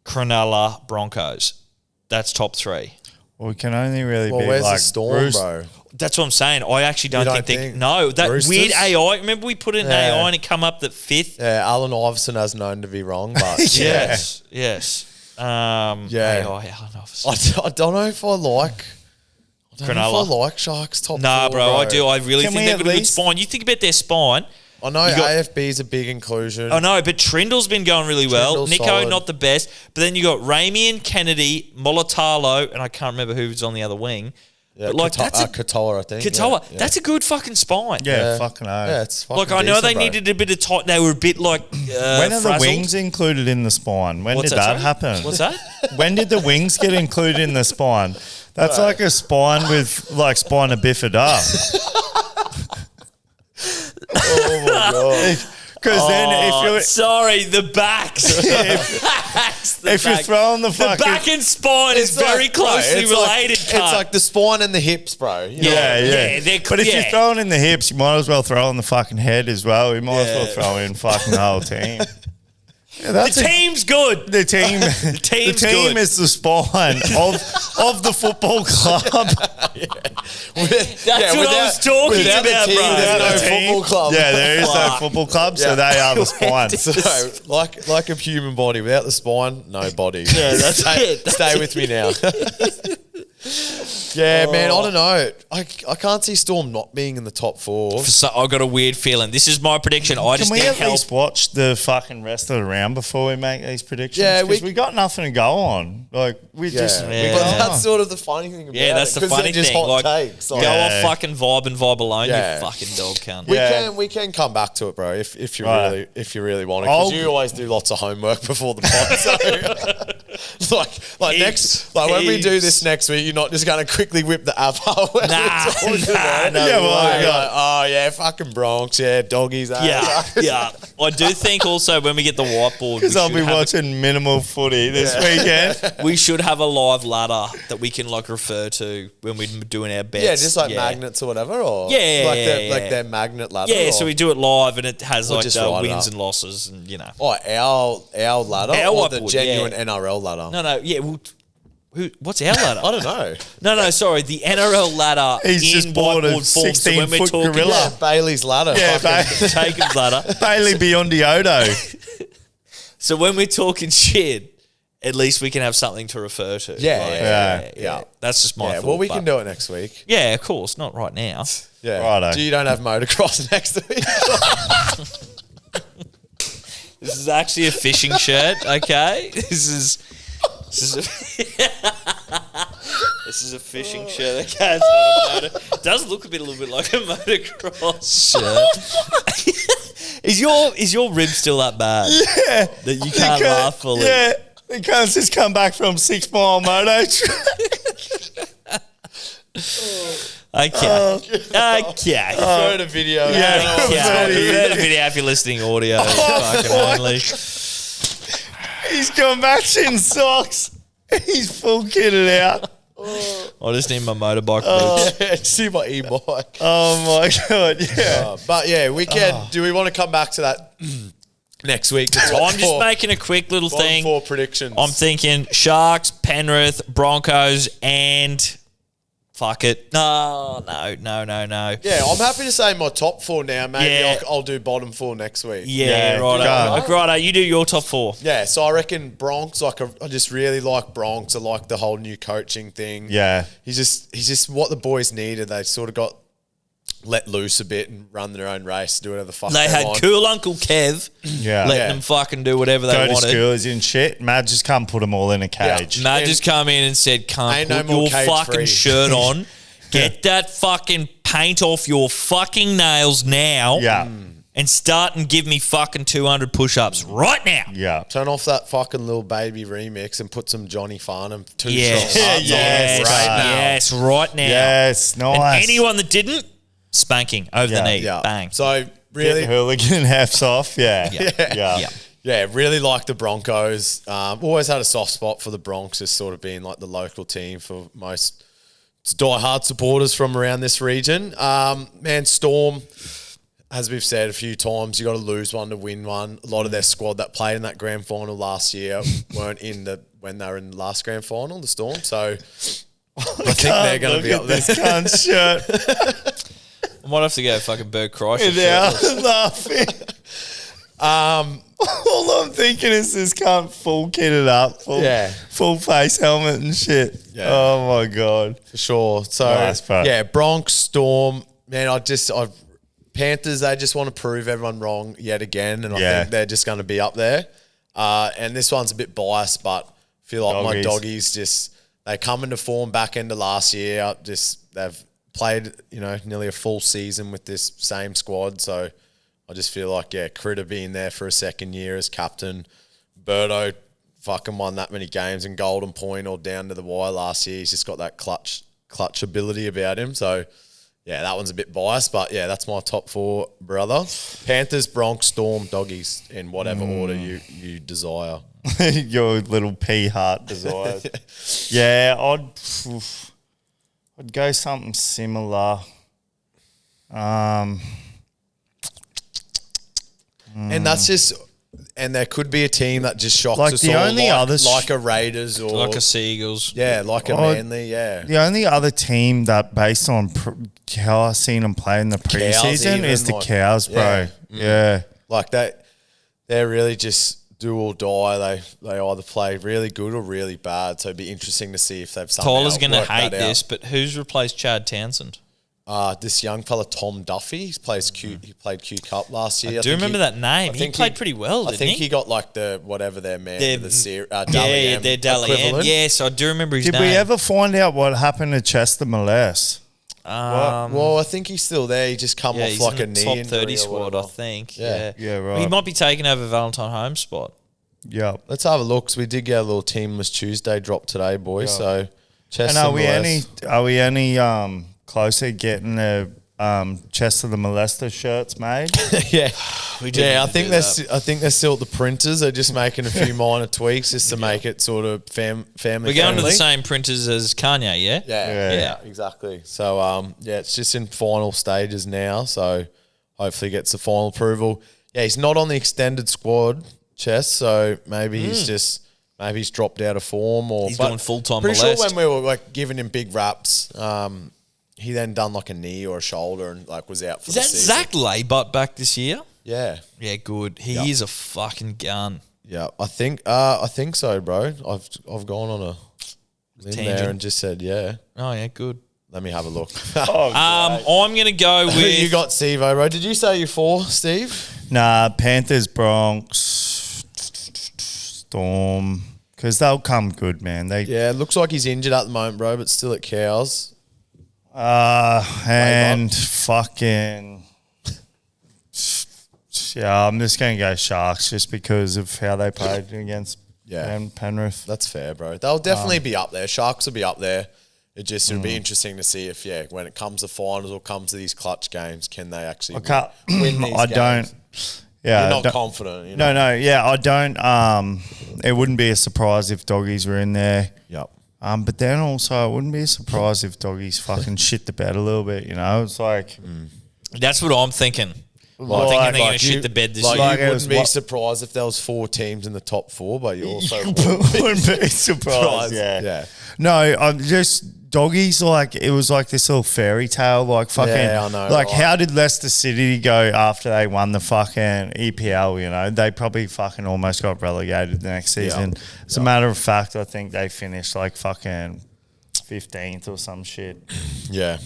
Cronulla, Broncos. That's top 3. Well, we can only really Well, be where's like the Storm, Bruce. bro? That's what I'm saying. I actually don't don't think, think no, that Roosters? weird AI. Remember we put in Yeah. AI and it come up that 5th? Yeah, Alan Iverson has known to be wrong, but Yes. Yeah. AI, Yeah. Alan Iverson. I don't know if I like. I don't know if Cronulla. I like Sharks top Nah, 4, bro, I do. I really Can think we they've at got a good least- spine. You think about their spine. I know You got- AFB's a big inclusion. I know, but Trindle's been going really well. Trindle's Nico, solid. not the best. But then you got Ramian, Kennedy, Molitalo, and I can't remember who's on the other wing. Yeah, but like that's a Katoa, I think. Katoa. Yeah. That's a good fucking spine. Yeah, fucking hell. Yeah, it's fucking Like I know decent, they bro. needed a bit of tight. They were a bit like When are the frazzled. wings included in the spine? When What's did that, that sorry? happen? What's that? When did the wings get included in the spine? That's like a spine with like spina bifida. Oh my god. Because then Oh, if sorry, the backs. you're throwing the the fucking back and spine is very closely it's related. Like, it's like the spine and the hips, bro. You know? yeah. But if you're throwing in the hips, you might as well throw in the fucking head as well. You might as well throw in fucking the whole team. Yeah, the team's good. The team, The team's the team good. is the spine of the football club. That's what I was talking without about, the team, bro. there's no The team- football club. Yeah, there is no Fuck. football club, so Yeah. they are the spine. So, like a human body, without the spine, no body. Yeah, that's it. Stay with me now. Yeah, man, I don't know. I can't see Storm not being in the top four. So I got a weird feeling. This is my prediction. I Can just we need at help. least watch the fucking rest of the round before we make these predictions? Yeah, 'Cause we got nothing to go on. Like we just, Yeah. Yeah. But that's sort of the funny thing about it. Yeah, that's the 'cause funny they're just thing. hot Like, takes. go Like, Yeah. off fucking vibe and vibe alone, Yeah. you fucking dog cunt. Yeah. we can come back to it, bro. If you Right. really want to, because I'll- you always do lots of homework before the pod. So, like Heaps. when we do Heaps. this next week, you're not just going to quickly whip the app out. when Nah, we're talking nah, about it. no Yeah, well, Like, yeah. oh yeah, fucking Bronx, yeah, doggies. Yeah, yeah. I do think also when we get the whiteboard, because I'll be watching minimal footy this weekend. we should have a live ladder that we can like refer to when we're doing our bets. Yeah, just like magnets or whatever, or Yeah, like yeah. like their magnet ladder. Yeah, or, so we do it live and it has We'll like just the write it wins up. and losses and you know. our ladder, Our or the whiteboard, genuine yeah. NRL ladder. No, yeah. Well, what's our ladder? I don't know. No, sorry. The NRL ladder He's in just bought a whiteboard form. So when we're 16-foot talking gorilla. Yeah, Bailey's ladder. Yeah, fucking- Jacob's ladder. Bailey Biondiodo. So when we're talking shit, at least we can have something to refer to. Yeah, Like, yeah. That's just my Yeah, thought. well, we but- can do it next week. Yeah, of course. Not right now. Yeah. Righto. Do you don't have motocross next week? This is actually a fishing shirt, okay? This is a, this is a fishing shirt, okay? It's not a motor. It does look a little bit like a motocross shirt. Is your rib still that bad? Yeah. That you can't laugh fully? Yeah. The cunts just come back from 6 Mile Moto track. Okay. Okay. Throw the video. yeah. Yeah, prefer the video if you're listening audio fucking only. He's got matching socks. He's full kitted out. I just need my motorbike boots. Yeah, see my e-bike. Oh my God, yeah. But yeah, we can. Do we want to come back to that next week? I'm just making a quick little thing. for predictions. I'm thinking Sharks, Penrith, Broncos, and fuck it. No. Yeah, I'm happy to say my top four now. Maybe Yeah. I'll do bottom four next week. Yeah, Yeah, righto. go. Righto, you do your top four. Yeah, so I reckon Bronx. I just really like Bronx. I like the whole new coaching thing. Yeah. he's just what the boys needed. They sort of got let loose a bit and run their own race, do whatever the fuck They had want. cool Uncle Kev Yeah. letting Yeah. them fucking do whatever they Go to wanted. schools and shit. Mad just come put them all in a cage. Matt And- just come in and said, "Can't Ain't put no more your cage fucking free." shirt on. Get that fucking paint off your fucking nails now. Yeah. And start and give me fucking 200 push-ups right now." Yeah. Turn off that fucking little baby remix and put some Johnny Farnham two Yes, strong hearts on yes, it right now. yes, right now. Yes. Nice. And anyone that didn't, spanking over the Yeah, knee, Yeah. bang. So Get really, hooligan hefts off. Yeah. Yeah. Yeah. yeah, really like the Broncos. Always had a soft spot for the Bronx, as sort of being like the local team for most diehard supporters from around this region. Man, Storm, as we've said a few times, you got to lose one to win one. A lot of their squad that played in that grand final last year weren't when they were in the last grand final, the Storm. So I think they're going to be up there. This cunt's shirt. I might have to go fucking Bert Kreischer. Yeah, shirtless. laughing. All I'm thinking is this cunt full kitted up, full face helmet and shit. Yeah. Oh my God. For sure. So Nice, bro. yeah, Bronx, Storm, man. Panthers, they just want to prove everyone wrong yet again, and I Yeah. think they're just going to be up there. And this one's a bit biased, but I feel like my doggies just they come into form back into last year. They've played nearly a full season with this same squad, so I just feel like Critter being there for a second year as captain, Birdo fucking won that many games in Golden Point or down to the wire last year. He's just got that clutch ability about him. So, yeah, that one's a bit biased. But, yeah, that's my top 4, brother. Panthers, Bronx, Storm, Doggies in whatever order you desire. Your little pea heart desires. Yeah, I'd go something similar. And that's just... And there could be a team that just shocks Like us the all, only other like a Raiders or... Like a Seagulls. Yeah, like a Manly, The only other team that, based on how I've seen them play in the preseason, even, is the like- Cows, bro. Yeah. Like that, they're really just do or die. They either play really good or really bad. So it'd be interesting to see if they've somehow Tyler's going to worked hate that out. this, but who's replaced Chad Townsend? This young fella Tom Duffy. He played Q Cup last year. I do remember that name. He played pretty well, I didn't think he? he got like the whatever their man Their- for the series. their Dally M. equivalent. Yes, I do remember his Did name. we ever find out what happened to Chester Molest? Well, I think he's still there. He just come off he's like in a the knee top injury 30 or squad, I whatever. think. Yeah. Yeah, right. He might be taking over Valentine Holmes' spot. Yeah. Let's have a look. 'Cause we did get a little Teamless Tuesday drop today, boys. Yeah. So, Chester And are we Molest. any closer getting the Chester the Molester shirts made? Yeah, We did yeah. need I to think do they're that. I think they're still at the printers. They're just making a few minor tweaks just to make it sort of family. We're going to the friendly. same printers as Kanye, yeah? Yeah, exactly. So it's just in final stages now. So hopefully gets the final approval. Yeah, he's not on the extended squad, Chess. So maybe he's dropped out of form or He's but doing full-time Pretty molest. sure when we were like giving him big raps, he then done like a knee or a shoulder and like was out for Is the that season. Zach Laybutt back this year? Yeah. Yeah, good. He is a fucking gun. Yeah, I think so, bro. I've gone on a limb Tangent. there and just said, yeah. Oh, yeah, good. Let me have a look. I'm going to go with... You got Steve, bro. Did you say you 4, Steve? Nah, Panthers, Bronx, Storm, because they'll come good, man. Yeah, it looks like he's injured at the moment, bro, but still at Cows. And fucking yeah, I'm just gonna go Sharks just because of how they played against Penrith. That's fair, bro. They'll definitely be up there. Sharks will be up there. It'll be interesting to see if, when it comes to finals or comes to these clutch games, can they actually win these I games? don't. Yeah, You're not don't- confident. You No, know? yeah, I don't. It wouldn't be a surprise if doggies were in there. Yep. But then also, it wouldn't be a surprise if doggies fucking shit the bed a little bit. You know, it's like That's what I'm thinking. I'm Like- thinking they're going to you- shit the bed this Like, year. Like you it wouldn't was be what- surprised if there was 4 teams in the top 4, but you also wouldn't be surprised. Yeah. No, I'm just doggies. Like it was like this little fairy tale. Like fucking. Yeah, I know, Like right. how did Leicester City go after they won the fucking EPL? You know, they probably fucking almost got relegated the next season. As a matter of fact, I think they finished like fucking 15th or some shit. Yeah.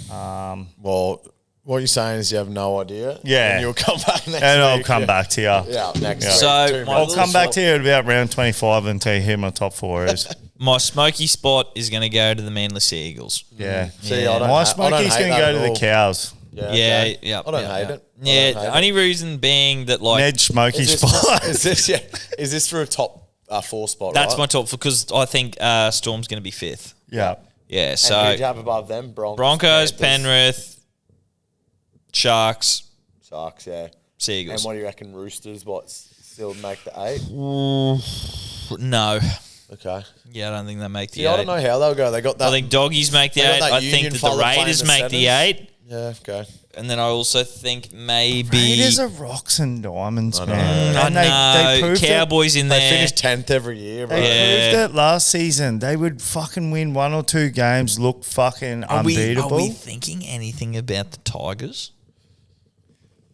Well, what you're saying is you have no idea. Yeah. And you'll come back next And I'll week. come back to you. Yeah, next week. So, 2 my minutes. I'll little come back to you at about round 25 and tell you who my top 4 is. My smoky spot is going to go to the Manly Sea Eagles. Yeah. See, Yeah. I don't My I don't smoky's hate going to that go at to the all. cows. Yeah, okay. yeah. I don't hate it. I Yeah, don't hate the it. only reason being that, like, Ned Smoky Is spot. this for a top 4 spot? that's right? my top, because I think Storm's going to be 5th. Yeah. Yeah, And so who'd you have above them? Broncos, Panthers, Penrith, Sharks, Sharks, yeah. Sea And Eagles. what do you reckon? Roosters? Still make the 8? No. Okay. Yeah, I don't think they make the See, I 8. don't know how they'll go. They got that. I think Doggies make the They got 8. that I Union think that the fella playing Raiders the make the centres. 8. Yeah. Okay. And then I also think maybe... Raiders are rocks and diamonds, know. man. I And know. proved Cowboys in They there. finish 10th every year, bro. They Yeah. proved it last season. They would fucking win 1 or 2 games, look fucking Are we unbeatable. thinking anything about the Tigers?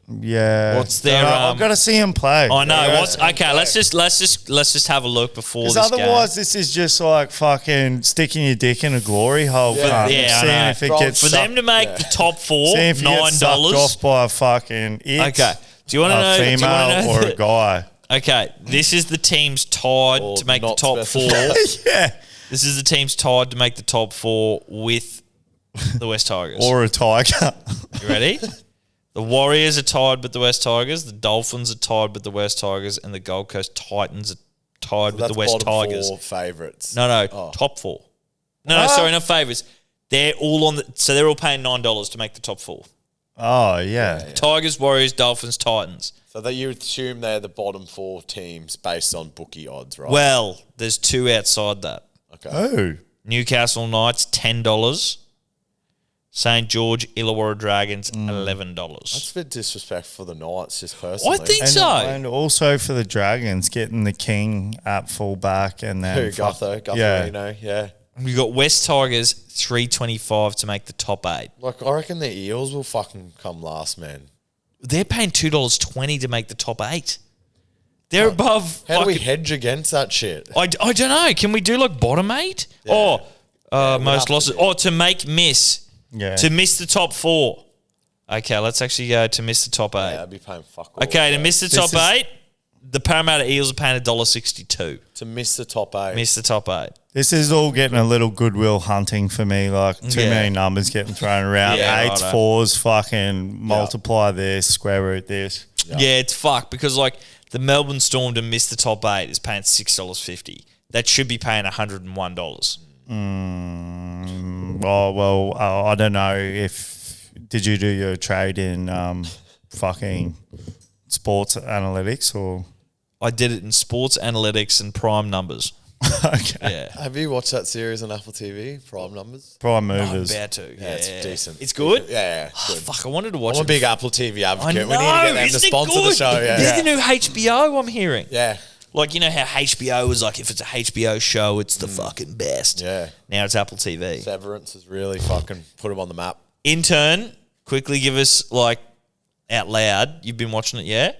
Yeah. What's their, Don't know, I've got to see him play. I know. Yeah. What's okay? Let's just have a look before this Because otherwise, game. this is just like fucking sticking your dick in a glory hole. Yeah. cunt, Yeah, I seeing know. if it gets For them to make the top four, seeing if you get sucked $9. off by a fucking Okay. Do you want to know? a Do you wanna female know or a that- guy? Okay, this is the teams tied Or to make the not top specified. four. Yeah. This is the teams tied to make the top four with the West Tigers. Or a tiger. You ready? The Warriors are tied with the West Tigers. The Dolphins are tied with the West Tigers, and the Gold Coast Titans are tied with That's the West bottom Tigers. 4 favourites. No, Oh. top four. No, sorry, not favourites. They're all on so they're all paying $9 to make the top four. Oh, yeah. Tigers, Warriors, Dolphins, Titans. So that you assume they're the bottom 4 teams based on bookie odds, right? Well, there's two outside that. Okay. Oh. Newcastle Knights, $10. St. George Illawarra Dragons, $11. That's a bit disrespectful for the Knights, just personally. I think And, so. and also for the Dragons, getting the King at fullback and then Who, Gutho? Gutherino, yeah. We got West Tigers, $3.25 to make the top 8. Like, I reckon the Eels will fucking come last, man. They're paying $2.20 to make the top 8. They're above. How do we fucking- hedge against that shit? I don't know. Can we do like bottom 8? Yeah. Or we'd most have to losses? be. Or to make miss. Yeah. To miss the top 4. Okay, let's actually go to miss the top 8. Yeah, I'd be paying fuck all. Okay, to yeah. miss the This top is- 8, the Parramatta Eels are paying $1.62. To miss the top 8. Miss the top 8. This is all getting a little goodwill hunting for me. Like too Yeah. many numbers getting thrown around. Yeah, Eights, righto. fours, fucking multiply this, square root this. Yeah, it's fucked because like the Melbourne Storm to miss the top 8 is paying $6.50. That should be paying $101. Oh well, I don't know if did you do your trade in fucking sports analytics or I did it in sports analytics and prime numbers. okay Yeah. Have you watched that series on Apple TV, Prime Numbers? prime I'm movers? about to. Yeah, it's decent. It's good? Yeah, it's good. Fuck, I wanted to watch I'm a it. big Apple TV I advocate. know, We need to get them to isn't it sponsor the good? show. Yeah. They're the new HBO, I'm hearing. Yeah. Like, you know how HBO was like, if it's a HBO show, it's the fucking best. Yeah. Now it's Apple TV. Severance has really fucking put them on the map. Intern, quickly give us, like, out loud. You've been watching it, yeah?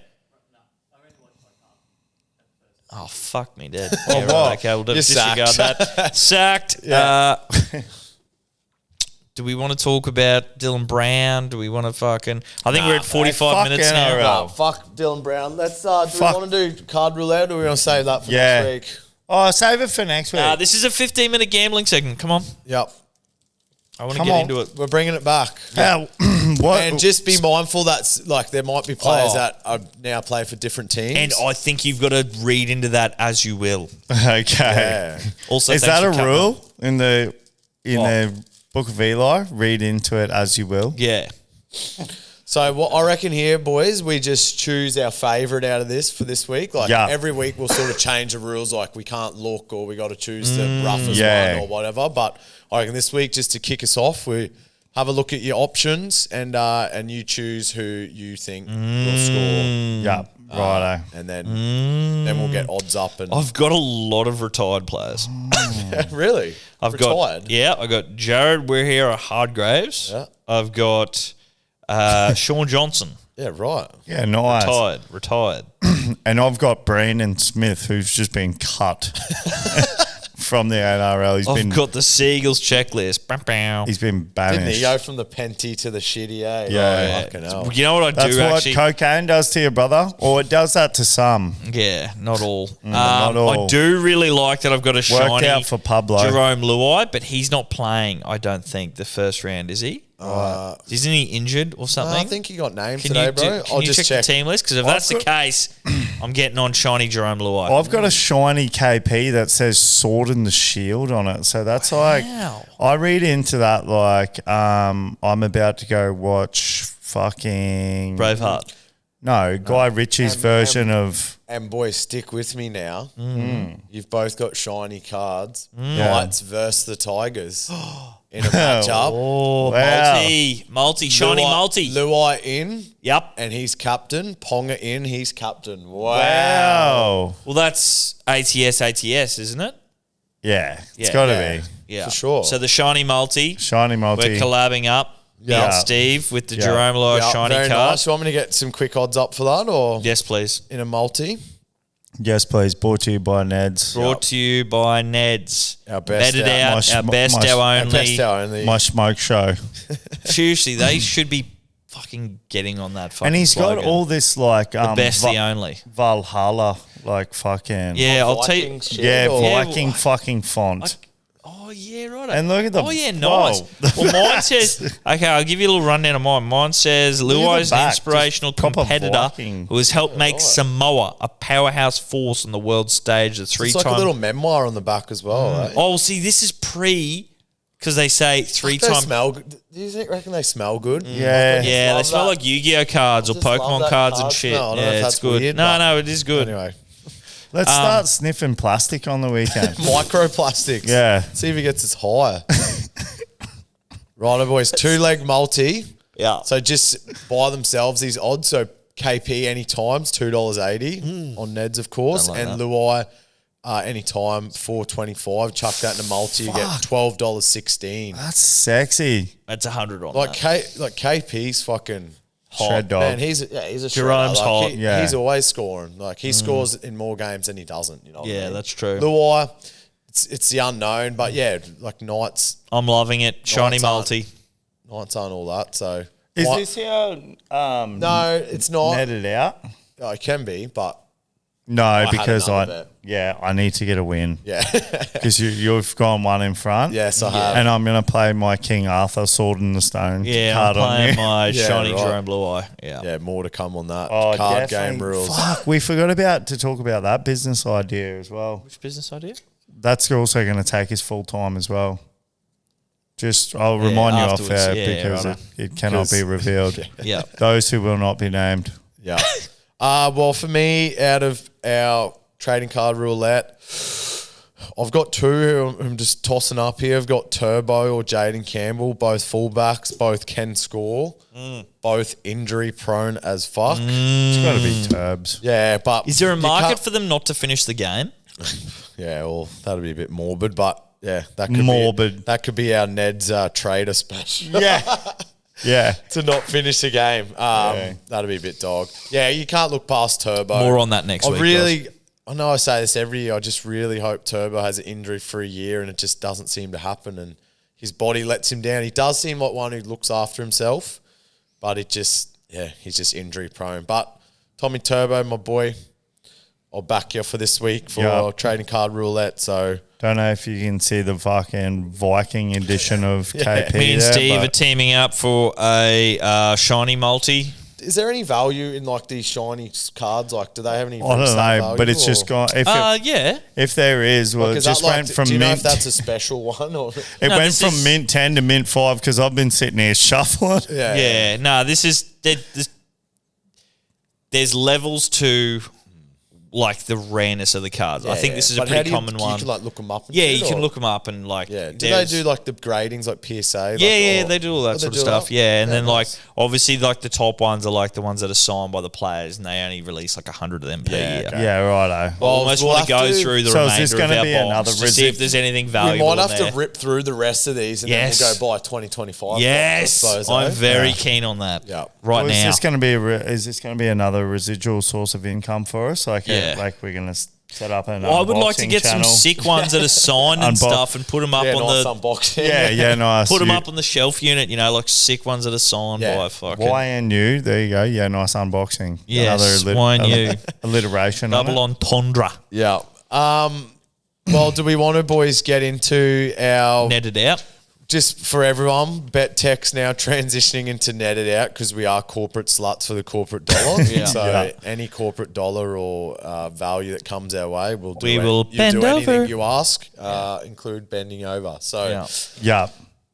Oh, fuck me, Dad. Yeah, right, what? okay, we'll You're disregard sacked. that. Sacked. Yeah. Do we want to talk about Dylan Brown? Do we want to fucking... I think we're at 45 fuck minutes now. NRL. Oh, fuck Dylan Brown. Let's do we Fuck. want to do card roulette or do we want to save that for Yeah. next week? Oh, save it for next week. This is a 15-minute gambling segment. Come on. Yep. I want to Come get on. into it. We're bringing it back. What? And just be mindful that's like there might be players Oh. that are now play for different teams. And I think you've got to read into that as you will. okay. yeah. Also, Is thanks that a for cutting rule in the What? Book of Eli? Read into it as you will. it. Yeah. So what I reckon here, boys, we just choose our favourite out of this for this week. Like Yeah. every week we'll sort of change the rules, like we can't look or we got to choose the roughest Yeah. one or whatever. But I reckon this week, just to kick us off, we have a look at your options and you choose who you think will score. Yeah. Righto. And then we'll get odds up and I've got a lot of retired players. really I've retired. got I got Jared We're here at Hardgraves. Yeah. I've got Sean Johnson. Yeah, right. Yeah, nice. Retired. And I've got Brandon Smith, who's just been cut from the NRL. I've got the Seagulls checklist. Bow, bow. He's been Didn't banished. he go from the penty to the shitty? Eh? Yeah. Oh, fucking hell. You know what I That's do what actually? cocaine does to you, brother. Or it does that to some. Yeah, not all. not all. I do really like that I've got a shiny out for Pablo. Jerome Luai, but he's not playing, I don't think, the first round, is he? Isn't he injured or something? I think he got named Can today, you, bro. can I'll you just check check. the team list? Because if that's the case, I'm getting on shiny Jerome Luai. I've got a shiny KP that says Sword and the Shield on it. So that's like, I read into that like I'm about to go watch fucking Braveheart. No, Guy Ritchie's version of And boys, stick with me now. You've both got shiny cards. Yeah. Knights versus the Tigers in a matchup. Oh, Wow. multi, shiny multi. Luai in, Yep. and he's captain. Ponga in, he's captain. Wow. wow. Well, that's ATS, isn't it? Yeah, it's Yeah. got to Yeah. be Yeah, For sure. So the shiny multi, shiny multi. we're collabing up. and Steve with the Yeah. Jerome Lowe shiny very card. nice. You want me to get some quick odds up for that, or Yes, please. in a multi? Yes, please. Brought to you by Ned's. Brought to you by Ned's. Our best Vetted out. out, our best, our Our only. best our only. My smoke show. Seriously, they should be fucking getting on that fucking And he's got slogan. all this like the best, the only. Valhalla, like fucking Yeah, I'll tell you. Viking shit, yeah, or- Viking fucking font. Oh, yeah, right. And look at the- Oh, yeah, nice. whoa. Well, mine says, okay, I'll give you a little rundown of mine. Mine says, Look at the Luai is an back, inspirational just proper competitor Viking. who has helped make Samoa a powerhouse force on the world stage. The It's three-time. like a little memoir on the back as well. Right? Oh, see, this is because they say They three-time. smell good. Do you reckon they smell good? Yeah. Yeah, they love smell that. like Yu-Gi-Oh cards or just love Pokemon that cards and card shit. smell. I don't know if Yeah, that's it's good. weird, No, but- no, it is good. Anyway, Let's start sniffing plastic on the weekend. microplastics. Yeah. See if he gets us higher. Right, boys. 2-leg multi. Yeah. So just buy themselves these odds. So KP anytime's $2.80 on Ned's, of course, Don't like and that. Luai anytime $4.25. Chuck that in a multi, you get $12.16. That's sexy. That's 100 on Like that. KP's fucking Shred dog. man. He's a Jerome's shredder. hot. Like, Yeah. he's always scoring. Like he scores in more games than he doesn't. You know. What I Yeah, mean? that's true. Luai, it's the unknown, but yeah, like Knights I'm loving it. Shiny Nice multi. aren't all that. So Is What- this how no, it's not. netted out? Oh, it can be, but No, had because another bet. I need to get a win yeah, because you've gone one in front. yes, I have. And I'm gonna play my King Arthur Sword in the Stone Yeah, card I'm on playing you. my Yeah, shiny right. Jerome Blue Eye. Yeah. Yeah, more to come on that. Oh, Card definitely. game rules. Fuck, we forgot to talk about that business idea as well. Which business idea? That's also going to take us full time as well. I'll remind you off afterwards. air Yeah, because righto. it cannot be revealed. Yeah. Those who will not be named. Yeah. Well, for me, out of our trading card roulette, I've got two who I'm just tossing up here. I've got Turbo or Jaden Campbell, both fullbacks, both can score, both injury prone as fuck. It's got to be Turbs. Yeah, but Is there a you market can't- for them not to finish the game? Yeah, well, that'd be a bit morbid, but yeah, that could Morbid. That could be our Ned's trader special. Yeah. Yeah. To not finish the game. That'd be a bit dog. Yeah, you can't look past Turbo. More on that next week, I know I say this every year. I just really hope Turbo has an injury for a year and it just doesn't seem to happen and his body lets him down. He does seem like one who looks after himself, but he's just injury prone. But Tommy Turbo, my boy, I'll back you for this week for trading card roulette. So Don't know if you can see the fucking Viking edition of KP. Me and there, Steve are but teaming up for a shiny multi. is there any value in like these shiny cards? Like, do they have any? I don't resale know, value, but it's or- just gone. Yeah. If there is, well, Like, it is that just like- went from do you know mint. if that's a special one or? It No, went this from is- mint 10 to mint 5 because I've been sitting here shuffling. Yeah. No, this is there's levels to like the rareness of the cards. I think this is a But how pretty do you- common one. You can like look them up. And Yeah, shit, you can or- look them up and like. Yeah. Do they there's- do like the gradings like PSA? Like, Yeah, or- they do all that Oh, sort they of do stuff. that? Yeah, and then like nice. obviously like the top ones are like the ones that are signed by the players, and they only release like 100 of them per Yeah, year. okay. Yeah, righto. I almost we'll want to have go to- through the So is remainder this of gonna our be box another to see if there's anything We valuable. might have in to there. rip through the rest of these and Yes. then we'll go by 2025. Yes, I suppose, I'm eh? very Yeah. keen on that. Yeah. right Well, now. Is this going to be another residual source of income for us? Like, Yeah. like we're going to set up an I would like to unboxing get channel. some sick ones that are signed and stuff, and put them up Yeah, on nice the unboxing. Yeah, nice. put them You- up on the shelf unit. You know, like sick ones that are signed Yeah. by fucking YNU, there you go. Yeah, nice unboxing. Yes, YNU. alliteration. double on it. entendre Yeah. Well, do we want to, boys, get into our netted out. just for everyone? Bet Tech's now transitioning into netted out because we are corporate sluts for the corporate dollar. Yeah. So Yeah. any corporate dollar or value that comes our way, we'll do. We will you bend do anything over. you ask, include bending over. So, Yeah. Yeah,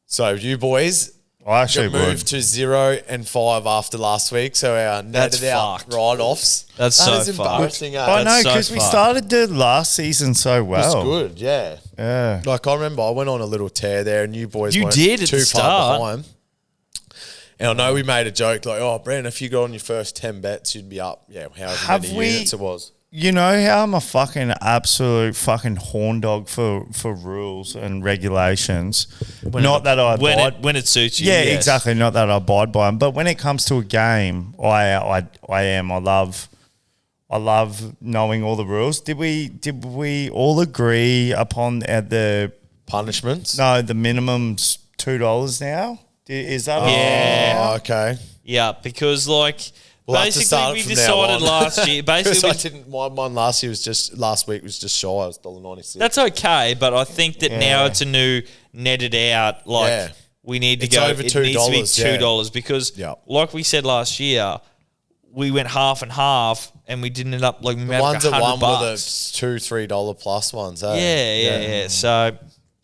so you boys. I actually Got moved would. to 0 and 5 after last week, so our That's netted out fucked. write-offs. That's That so is fucked. embarrassing. I know That's so because we fucked. started the last season so It was well. good, yeah. Yeah. Like I remember, I went on a little tear there, and you boys You weren't did at too the far start. behind. And I know we made a joke like, "Oh, Brandon, if you got on your first 10 bets, you'd be up, however Have many we- units it was." You know how I'm a fucking absolute fucking horn dog for rules and regulations. When it suits you. Yeah, yes. exactly. Not that I abide by them, but when it comes to a game, I am. I love knowing all the rules. Did we all agree upon the Punishments? No, the minimum's $2 now. Is that Oh, okay. Yeah, because We'll have to basically start we from now decided on. last year. Because Basically, I didn't. Mine last week was just shy. It was $1.96. that's okay, but I think that now it's a new netted out. We need to It's go. over It needs to be $2, $2 because, Yeah. like we said last year, we went half and half, and we didn't end up we made Ones that won were the $100. $2-3 plus ones. Eh? Yeah. So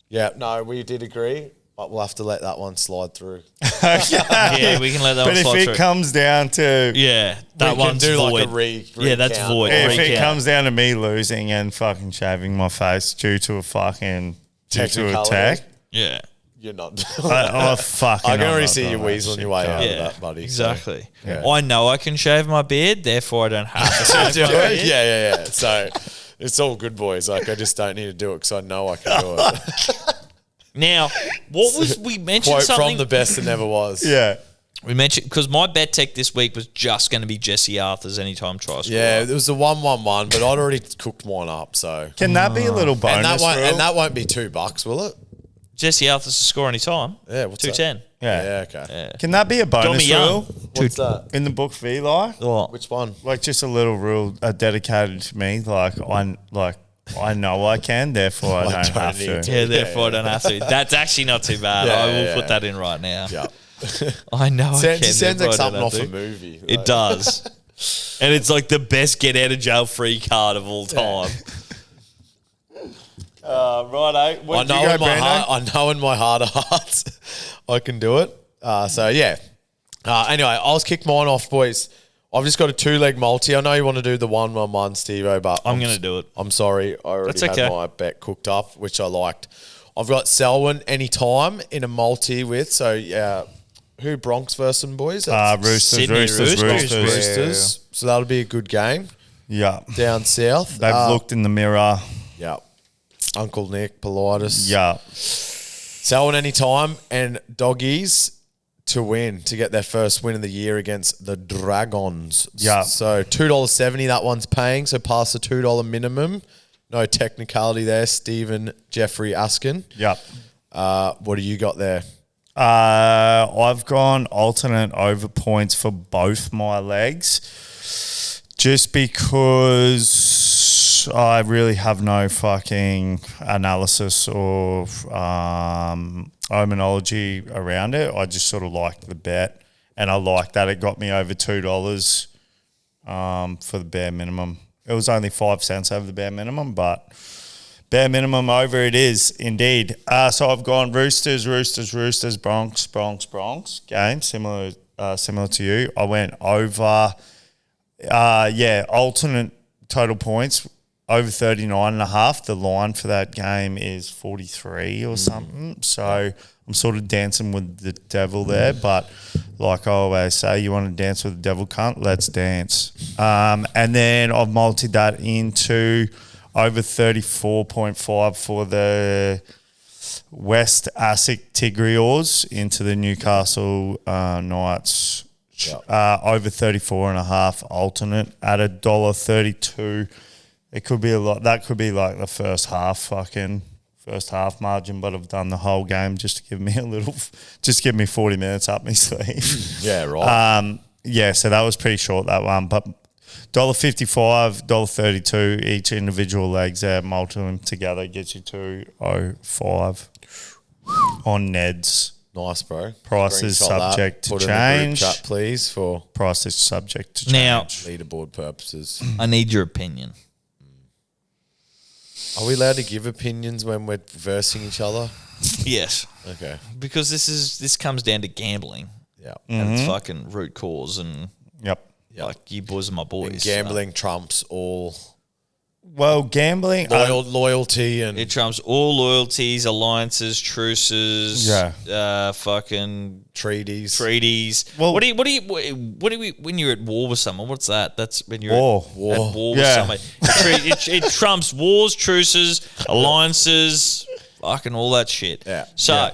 Yeah, no, we did agree, but we'll have to let that one slide through. yeah, we can let that But one if slide it through. comes down to that We can one's do void. like a Yeah, that's recount. void. if it Recount. comes down to me losing and fucking shaving my face due to a fucking Technicality. tech, Yeah. You're not. I fucking. I can I'm already not see you doing that weasel on shit, your way cunt. out Yeah, of that, buddy. exactly. So, I know I can shave my beard, therefore I don't have to shave Do my it? beard. Yeah. So it's all good, boys. Like I just don't need to do it because I know I can do it. Now, what was we mentioned Quote something? from the best that never was. Yeah. We mentioned because my bet tech this week was just going to be Jesse Arthur's anytime try score. Yeah, it was a 1-1-1, but I'd already cooked mine up. So Can that be a little bonus? and that rule? won't be $2, will it? Jesse Arthur's to score anytime. Yeah, what's that? 210. Yeah. Yeah, okay. Can that be a bonus Young. rule What's that? in the book for Eli? What? Which one? Like just a little rule dedicated to me. I know I can, therefore I don't have need to. Yeah, therefore I don't have to. That's actually not too bad. Yeah, I will yeah, put that in right now. Yeah. I know I can. It sounds like therefore I something don't off have a to. movie. It does. And it's like the best get out of jail free card of all time. Righto. I know in my heart of hearts I can do it. So yeah. Anyway, I'll kick mine off, boys. I've just got a 2-leg multi. I know you want to do the 1-1-1, Steve-O, but I'm going to do it. I'm sorry. I already That's had okay. my bet cooked up, which I liked. I've got Selwyn anytime in a multi with. So yeah, who Bronx versus them, boys? Roosters, Sydney Roosters. Roosters. So that'll be a good game Yeah. down south. They've looked in the mirror. Yeah. Uncle Nick, Politis. Yeah. Selwyn anytime and doggies to win, to get their first win of the year against the Dragons. Yeah. So $2.70 that one's paying, so past the $2 minimum. No technicality there, Stephen Jeffrey Askin. Yeah. What do you got there? I've gone alternate over points for both my legs just because I really have no fucking analysis or omenology around it. I just sort of liked the bet, and I like that it got me over $2 for the bare minimum. It was only 5 cents over the bare minimum, but bare minimum over it is indeed. So I've gone Roosters, Bronx game, similar to you. I went over, alternate total points over 39.5. The line for that game is 43 or something. So I'm sort of dancing with the devil there, but like I always say, you want to dance with the devil, cunt? Let's dance. And then I've multied that into over 34.5 for the West Askin Tigriors into the Newcastle Knights. Over 34.5 alternate at $1.32. It could be a lot. That could be like the first half margin, but I've done the whole game just to give me just give me 40 minutes up my sleeve. Yeah, right. So that was pretty short, that one. But $1.55, $1.32 each individual legs there, multi them together gets you $2.05 on Neds. Nice, bro. Price is Screenshot subject to Put it in the group change. chat, please, for Price is subject to change. Now- leaderboard purposes. I need your opinion. Are we allowed to give opinions when we're versing each other? Yes. Okay. Because this comes down to gambling Yeah. and it's fucking root cause and Yep. like you boys are my boys. And gambling trumps all Well, gambling. Loyalty and It trumps all loyalties, alliances, truces, fucking treaties. Well- what do you when you're at war with someone? What's that? That's when you're War. at war with Yeah. someone. It trumps wars, truces, alliances, fucking all that shit. Yeah. So,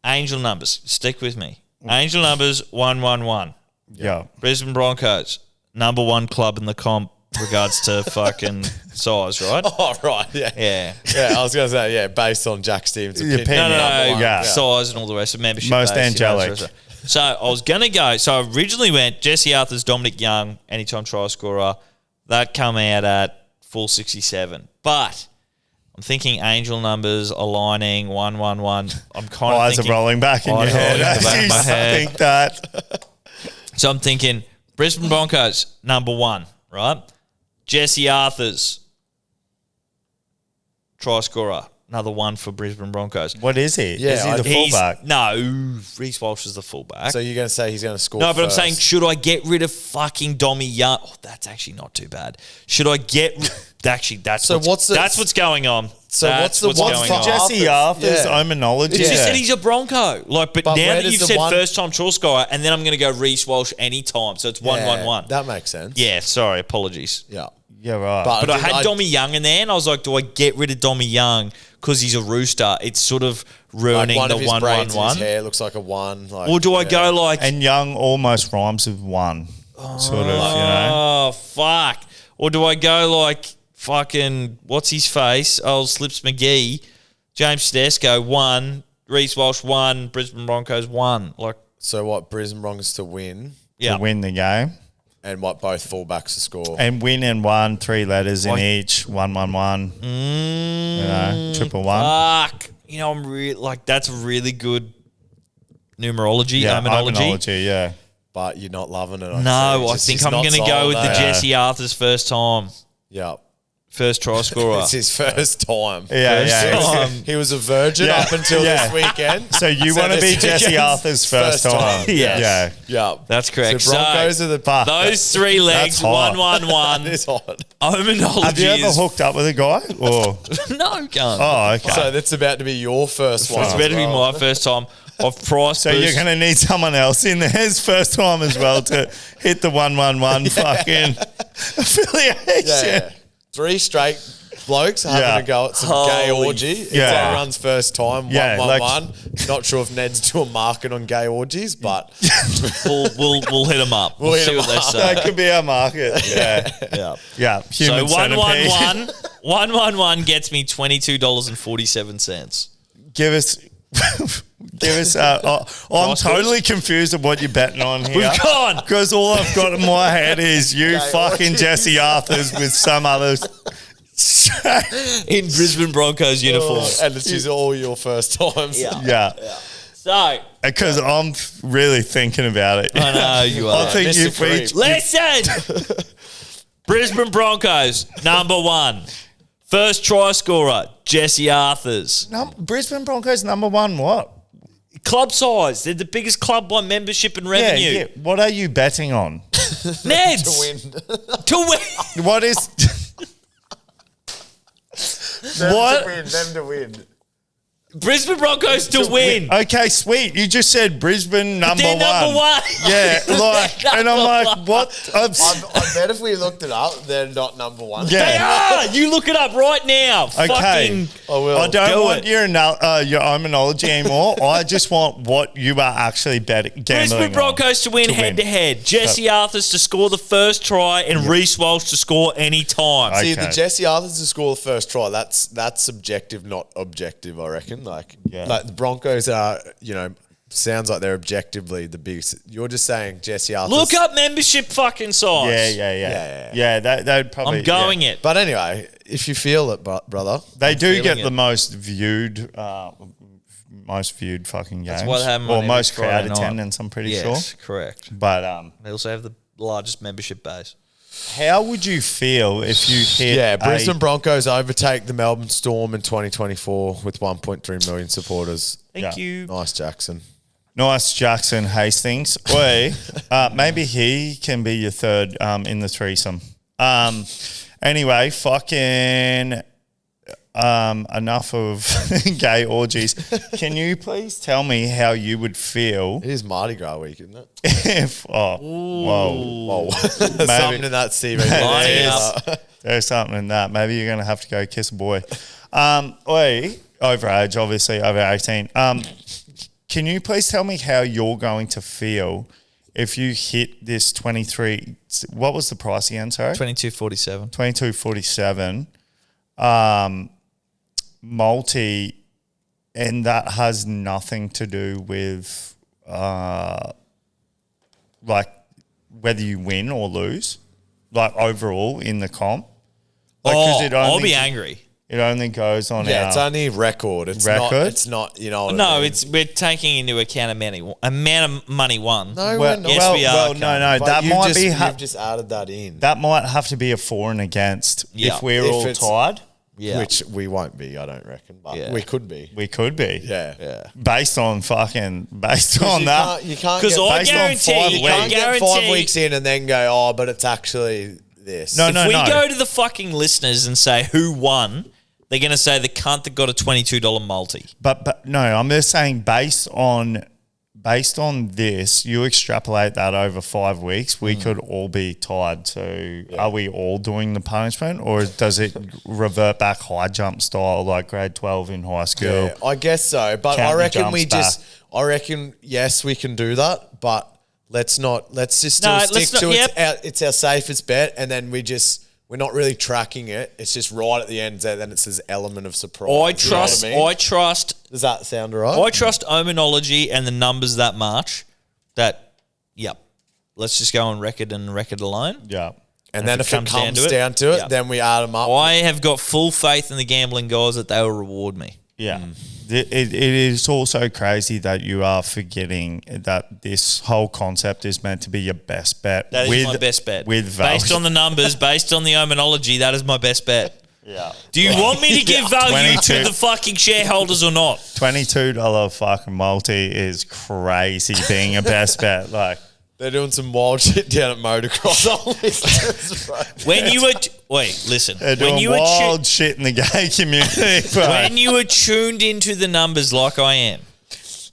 angel numbers. Stick with me. Angel numbers 111. Yeah. Brisbane Broncos, number one club in the comp. Regards to fucking size, right? oh right, yeah, Yeah. I was gonna say based on Jack Stevens' Your opinion. opinion. No, Yeah. size and all the rest of membership. Most base, angelic. So I was going to go. So I originally went Jesse Arthur's Dominic Young, anytime try scorer. That come out at 467. But I'm thinking angel numbers aligning 111. I'm kind of Eyes thinking. are rolling back in your Eyes head rolling in the as back of you my head. think that. So I'm thinking Brisbane Broncos, number one, right? Jesse Arthur's try scorer. Another one for Brisbane Broncos. What is he? Yeah, is he the He's- fullback? No, Reece Walsh is the fullback. So you're gonna say he's gonna score? No, but I'm first. saying, should I get rid of fucking Dommy Young? Oh, that's actually not too bad. Should I get? Actually, that's So what's the- that's what's going on. So That's what's going for on. Jesse Arthur's Yeah. omenology. It's just that he's a Bronco. Like, but But now where that does you've the said one- first time try scorer, and then I'm going to go Reece Walsh anytime. So it's 1-1-1. That makes sense. Yeah, sorry, apologies. yeah. Yeah, right. But I had Dommy Young in there, and I was like, do I get rid of Dommy Young because he's a rooster? It's sort of ruining one the of his braids in his 1-1-1. hair looks like a one. Like, Or do I go like, and Young almost rhymes with one, sort of, you know. oh, fuck. Or do I go like fucking, what's his face? Oh, Slips McGee, James Tedesco, 1, Reece Walsh, 1, Brisbane Broncos, 1. Like, So what? Brisbane Broncos to win, yeah. To win the game. and what? Both fullbacks to score. And win and one, 3 letters in Like- each, 1-1-1. You know, 1-1-1. Fuck. You know, I'm really, like, that's really good numerology, Yeah, terminology. omenology, yeah. But you're not loving it. No, I think I'm going to go with the Jesse Arthur's first time. Yeah. First try scorer. It's his first time. Yeah, First yeah. time. He was a virgin Yeah. up until Yeah. this weekend. So you want to this be Jesse weekend's Arthur's first time. Yes. Yeah. Yeah. That's correct. So Broncos So, are the Fuck. those three legs, That's hot. 1-1-1. It's hot. Omenology Have you ever is hooked up with a guy? Or no, gun. Oh, okay. So that's about to be your first one. It's better to be my first time. I've priced So you're going to need someone else in there his first time as well to hit the 1-1-1 fucking affiliation. Yeah. 3 straight blokes having Yeah. a go at some gay Holy orgy. It's Yeah. everyone's first time. Yeah, 1-1-1. Not sure if Ned's doing market on gay orgies, but we'll hit them up. We'll We'll hit see 'em what they up. say. That could be our market. Yeah. Yeah. Yeah. So Human centipede. 1-1-1. 1-1-1 gets me $22.47. Give us. I'm totally confused of what you're betting on here. We've gone. Because all I've got in my head is you Gay fucking orgies. Jesse Arthurs with some others. In Brisbane Broncos uniform. and it's just all your first times. Yeah. So, Because I'm really thinking about it. I know you I are. think Mr. if we. Creep. Listen! Brisbane Broncos, number 1. First try scorer, Jesse Arthurs. Brisbane Broncos #1 what? Club size. They're the biggest club by membership and revenue. Yeah. What are you betting on? Neds. To win. To win. What is. Them What? to win. Them to win. Brisbane Broncos to win. Okay, sweet. You just said Brisbane #1. They're number 1. Yeah, like, and I'm like, what? I bet if we looked it up, they're not number 1. Yeah. They are. You look it up right now. Okay. Fucking. I will. I don't Do want it. your omenology anymore. I just want what you are actually gambling Brisbane on. Broncos to win head to head. Jesse Arthurs to score the first try and Reece Walsh to score any time. Okay. See, the Jesse Arthurs to score the first try, that's subjective, not objective, I reckon. Like the Broncos are, sounds like they're objectively the biggest. You're just saying Jesse Arthurs. Look up membership fucking size. Yeah. Yeah. They'd probably. I'm going yeah. it. But anyway, if you feel it, brother. They do feeling get it. the most viewed fucking games. That's why they have them or on most every crowd Friday night. attendance. I'm pretty Yes, sure. correct. But They also have the largest membership base. how would you feel if you hit? Yeah, a- Brisbane Broncos overtake the Melbourne Storm in 2024 with 1.3 million supporters. Thank Yeah. you. Nice, Jackson. Nice, Jackson Hastings. Oi, maybe he can be your third in the threesome. Anyway, fucking enough of gay orgies. Can you please tell me how you would feel It is Mardi Gras week, isn't it? if? Oh, whoa. Something in that CV. Lining up. There's something in that. Maybe you're going to have to go kiss a boy. Over age, obviously, over 18. Can you please tell me how you're going to feel if you hit this 23? What was the price again, sorry? $22.47. $22.47. Multi, and that has nothing to do with like whether you win or lose, like overall in the comp. Like, 'cause I'll be angry. It only goes on Yeah, our it's only record. It's record. not. It's not. You know. What I No, mean? we're taking into account amount of money won. No, well, we're not. Yes, we are. well, no, But that you might just, be you've just added that in, that might have to be a for and against Yeah. if we're If all it's- tied. Yeah. which we won't be. I don't reckon, but Yeah. we could be. We could be, Yeah. based on that. You can't. 'Cause get- I based on guarantee 5 you you can't get 5 guarantee- weeks in and then go, oh, but it's actually this. No, If we go to the fucking listeners and say who won, they're going to say the cunt that got a $22 multi. But no, I'm just saying based on this, you extrapolate that over 5 weeks, we could all be tied. So are we all doing the punishment, or does it revert back high jump style like grade 12 in high school? Yeah, I guess so. But Count I the reckon we jumps just. back. I reckon yes, we can do that, but let's not. Let's just still No, stick let's not- to yep. it's our safest bet, and then we're not really tracking it. It's just right at the end there. Then it says element of surprise. I You know trust. what I mean? I trust. Does that sound right? I trust Omenology and the numbers that much. That, yep. Let's just go on record and record alone. Yeah. and then if it comes down to it, yep. then we add them up. I have got full faith in the gambling guys that they will reward me. Yeah. It is also crazy that you are forgetting that this whole concept is meant to be your best bet. That is my best bet. With value. based on the numbers, based on the Omenology, that is my best bet. Yeah. Do you want me to give value 22. to the fucking shareholders or not? $22 fucking multi is crazy being a best bet. Like, They're doing some wild shit down at motocross. When you were listen. they're When doing you were wild shit in the gay community. Bro. when you were tuned into the numbers like I am,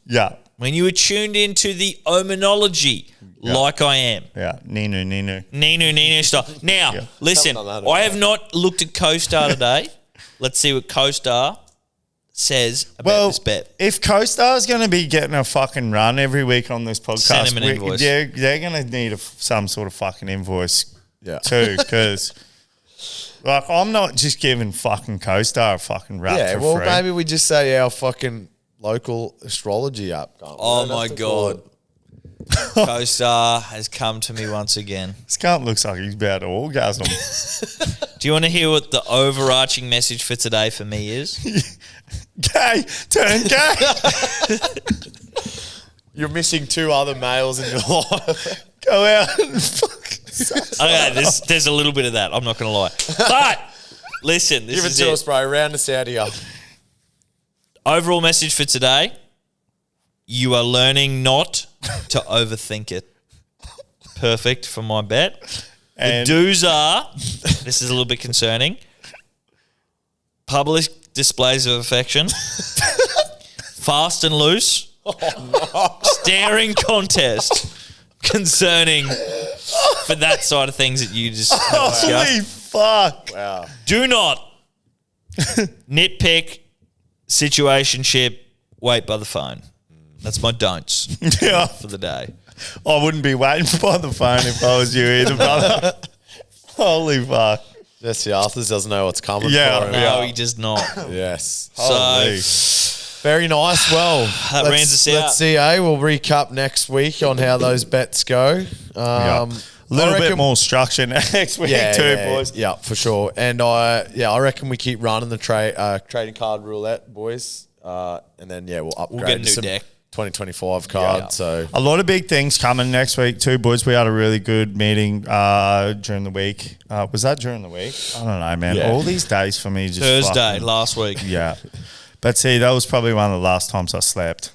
Yeah. when you were tuned into the Omenology like I am, Yeah. Ninu. style. Now, listen, Something like that. I have not looked at CoStar today. Let's see what CoStar says about this bet. If CoStar's going to be getting a fucking run every week on this podcast, Send him an invoice. they're going to need some sort of fucking invoice Yeah. too, because like I'm not just giving fucking CoStar a fucking rap Yeah, for well, free. maybe we just say our fucking local astrology app. can't we? Oh We don't my have to call God. it- CoStar has come to me once again. This cunt looks like he's about to orgasm. Do you want to hear what the overarching message for today for me is? Gay, turn gay. You're missing 2 other males in your life. Go out and fuck. Okay, there's a little bit of that. I'm not going to lie. But listen, this Give it is to it. us, bro. Round us out here. Overall message for today: you are learning not to overthink it. Perfect for my bet. The And do's are, this is a little bit concerning, public displays of affection, fast and loose, staring contest concerning for that side of things that you just holy discussed. fuck. Wow. Do not nitpick, situationship, wait by the phone. That's my don'ts Yeah. for the day. I wouldn't be waiting by the phone if I was you either, brother. Holy fuck. Jesse Arthurs doesn't know what's coming Yeah. for him. No, he does not. Yes. Holy. Very nice. Well, That rounds us out. Let's see, We'll recap next week on how those bets go. Yeah. A little bit more structure next week too, boys. Yeah, for sure. And I reckon we keep running the trading card roulette, boys. And then we'll upgrade get a to new some deck. 2025 card. Yeah. So A lot of big things coming next week too, boys. We had a really good meeting during the week. Was that during the week? I don't know, man. Yeah. All these days for me just Thursday fucking- last week. Yeah. But see, that was probably one of the last times I slept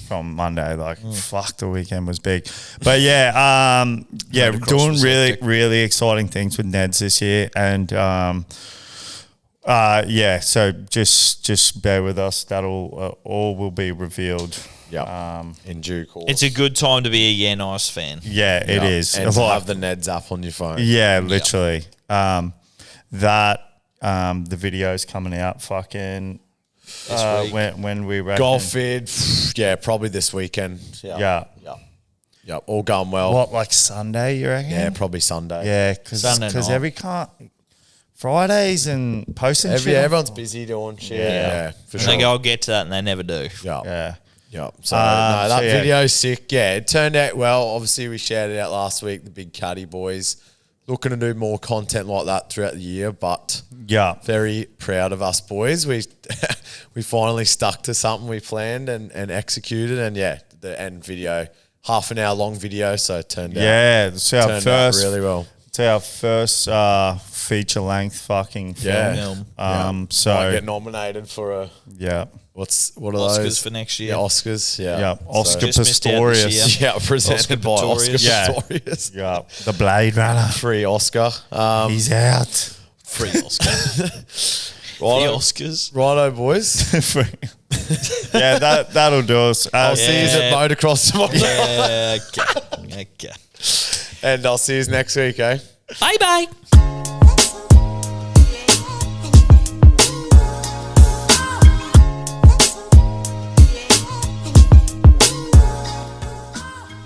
from Monday. Like, fuck, the weekend was big. But yeah, we're doing really, really exciting things with Neds this year. And so just bear with us. That'll all will be revealed. Yeah, in due course. It's a good time to be a Yeah Nice fan. Yeah, it is. And to have the Neds app on your phone. Yeah, literally. The video's coming out fucking This week. when we reckon. Golf vid, probably this weekend. Yeah. All going well. What, like Sunday, you reckon? Yeah, probably Sunday. Yeah, Sunday because night. every can't Fridays and posting shit. Everyone's busy doing shit. Yeah, for And sure. they go, I'll get to that, and they never do. Yeah. Yeah. So, that yeah. video's sick. Yeah, it turned out well. Obviously, we shouted out last week, the Big Caddy boys. Looking to do more content like that throughout the year, but Yeah. very proud of us boys. We we finally stuck to something we planned and executed, and the end video, half an hour long video, so it turned out. Yeah, it's our Turned first out really well. It's our first feature length fucking film. So Might get nominated for a yeah. what are Oscars those for next year. Yeah, Oscars. Yeah, Yeah. Oscar Just missed out this Pistorius. year. Yeah, presented Oscar by Oscar Pistorius. Yeah. Pistorius. Yeah. The Blade Runner. Free Oscar. He's out. Free Oscar. The Oscars. Righto, boys. Yeah, that'll do us. I'll see you at Motocross tomorrow. Yeah, okay. And I'll see you next week, eh? Bye-bye.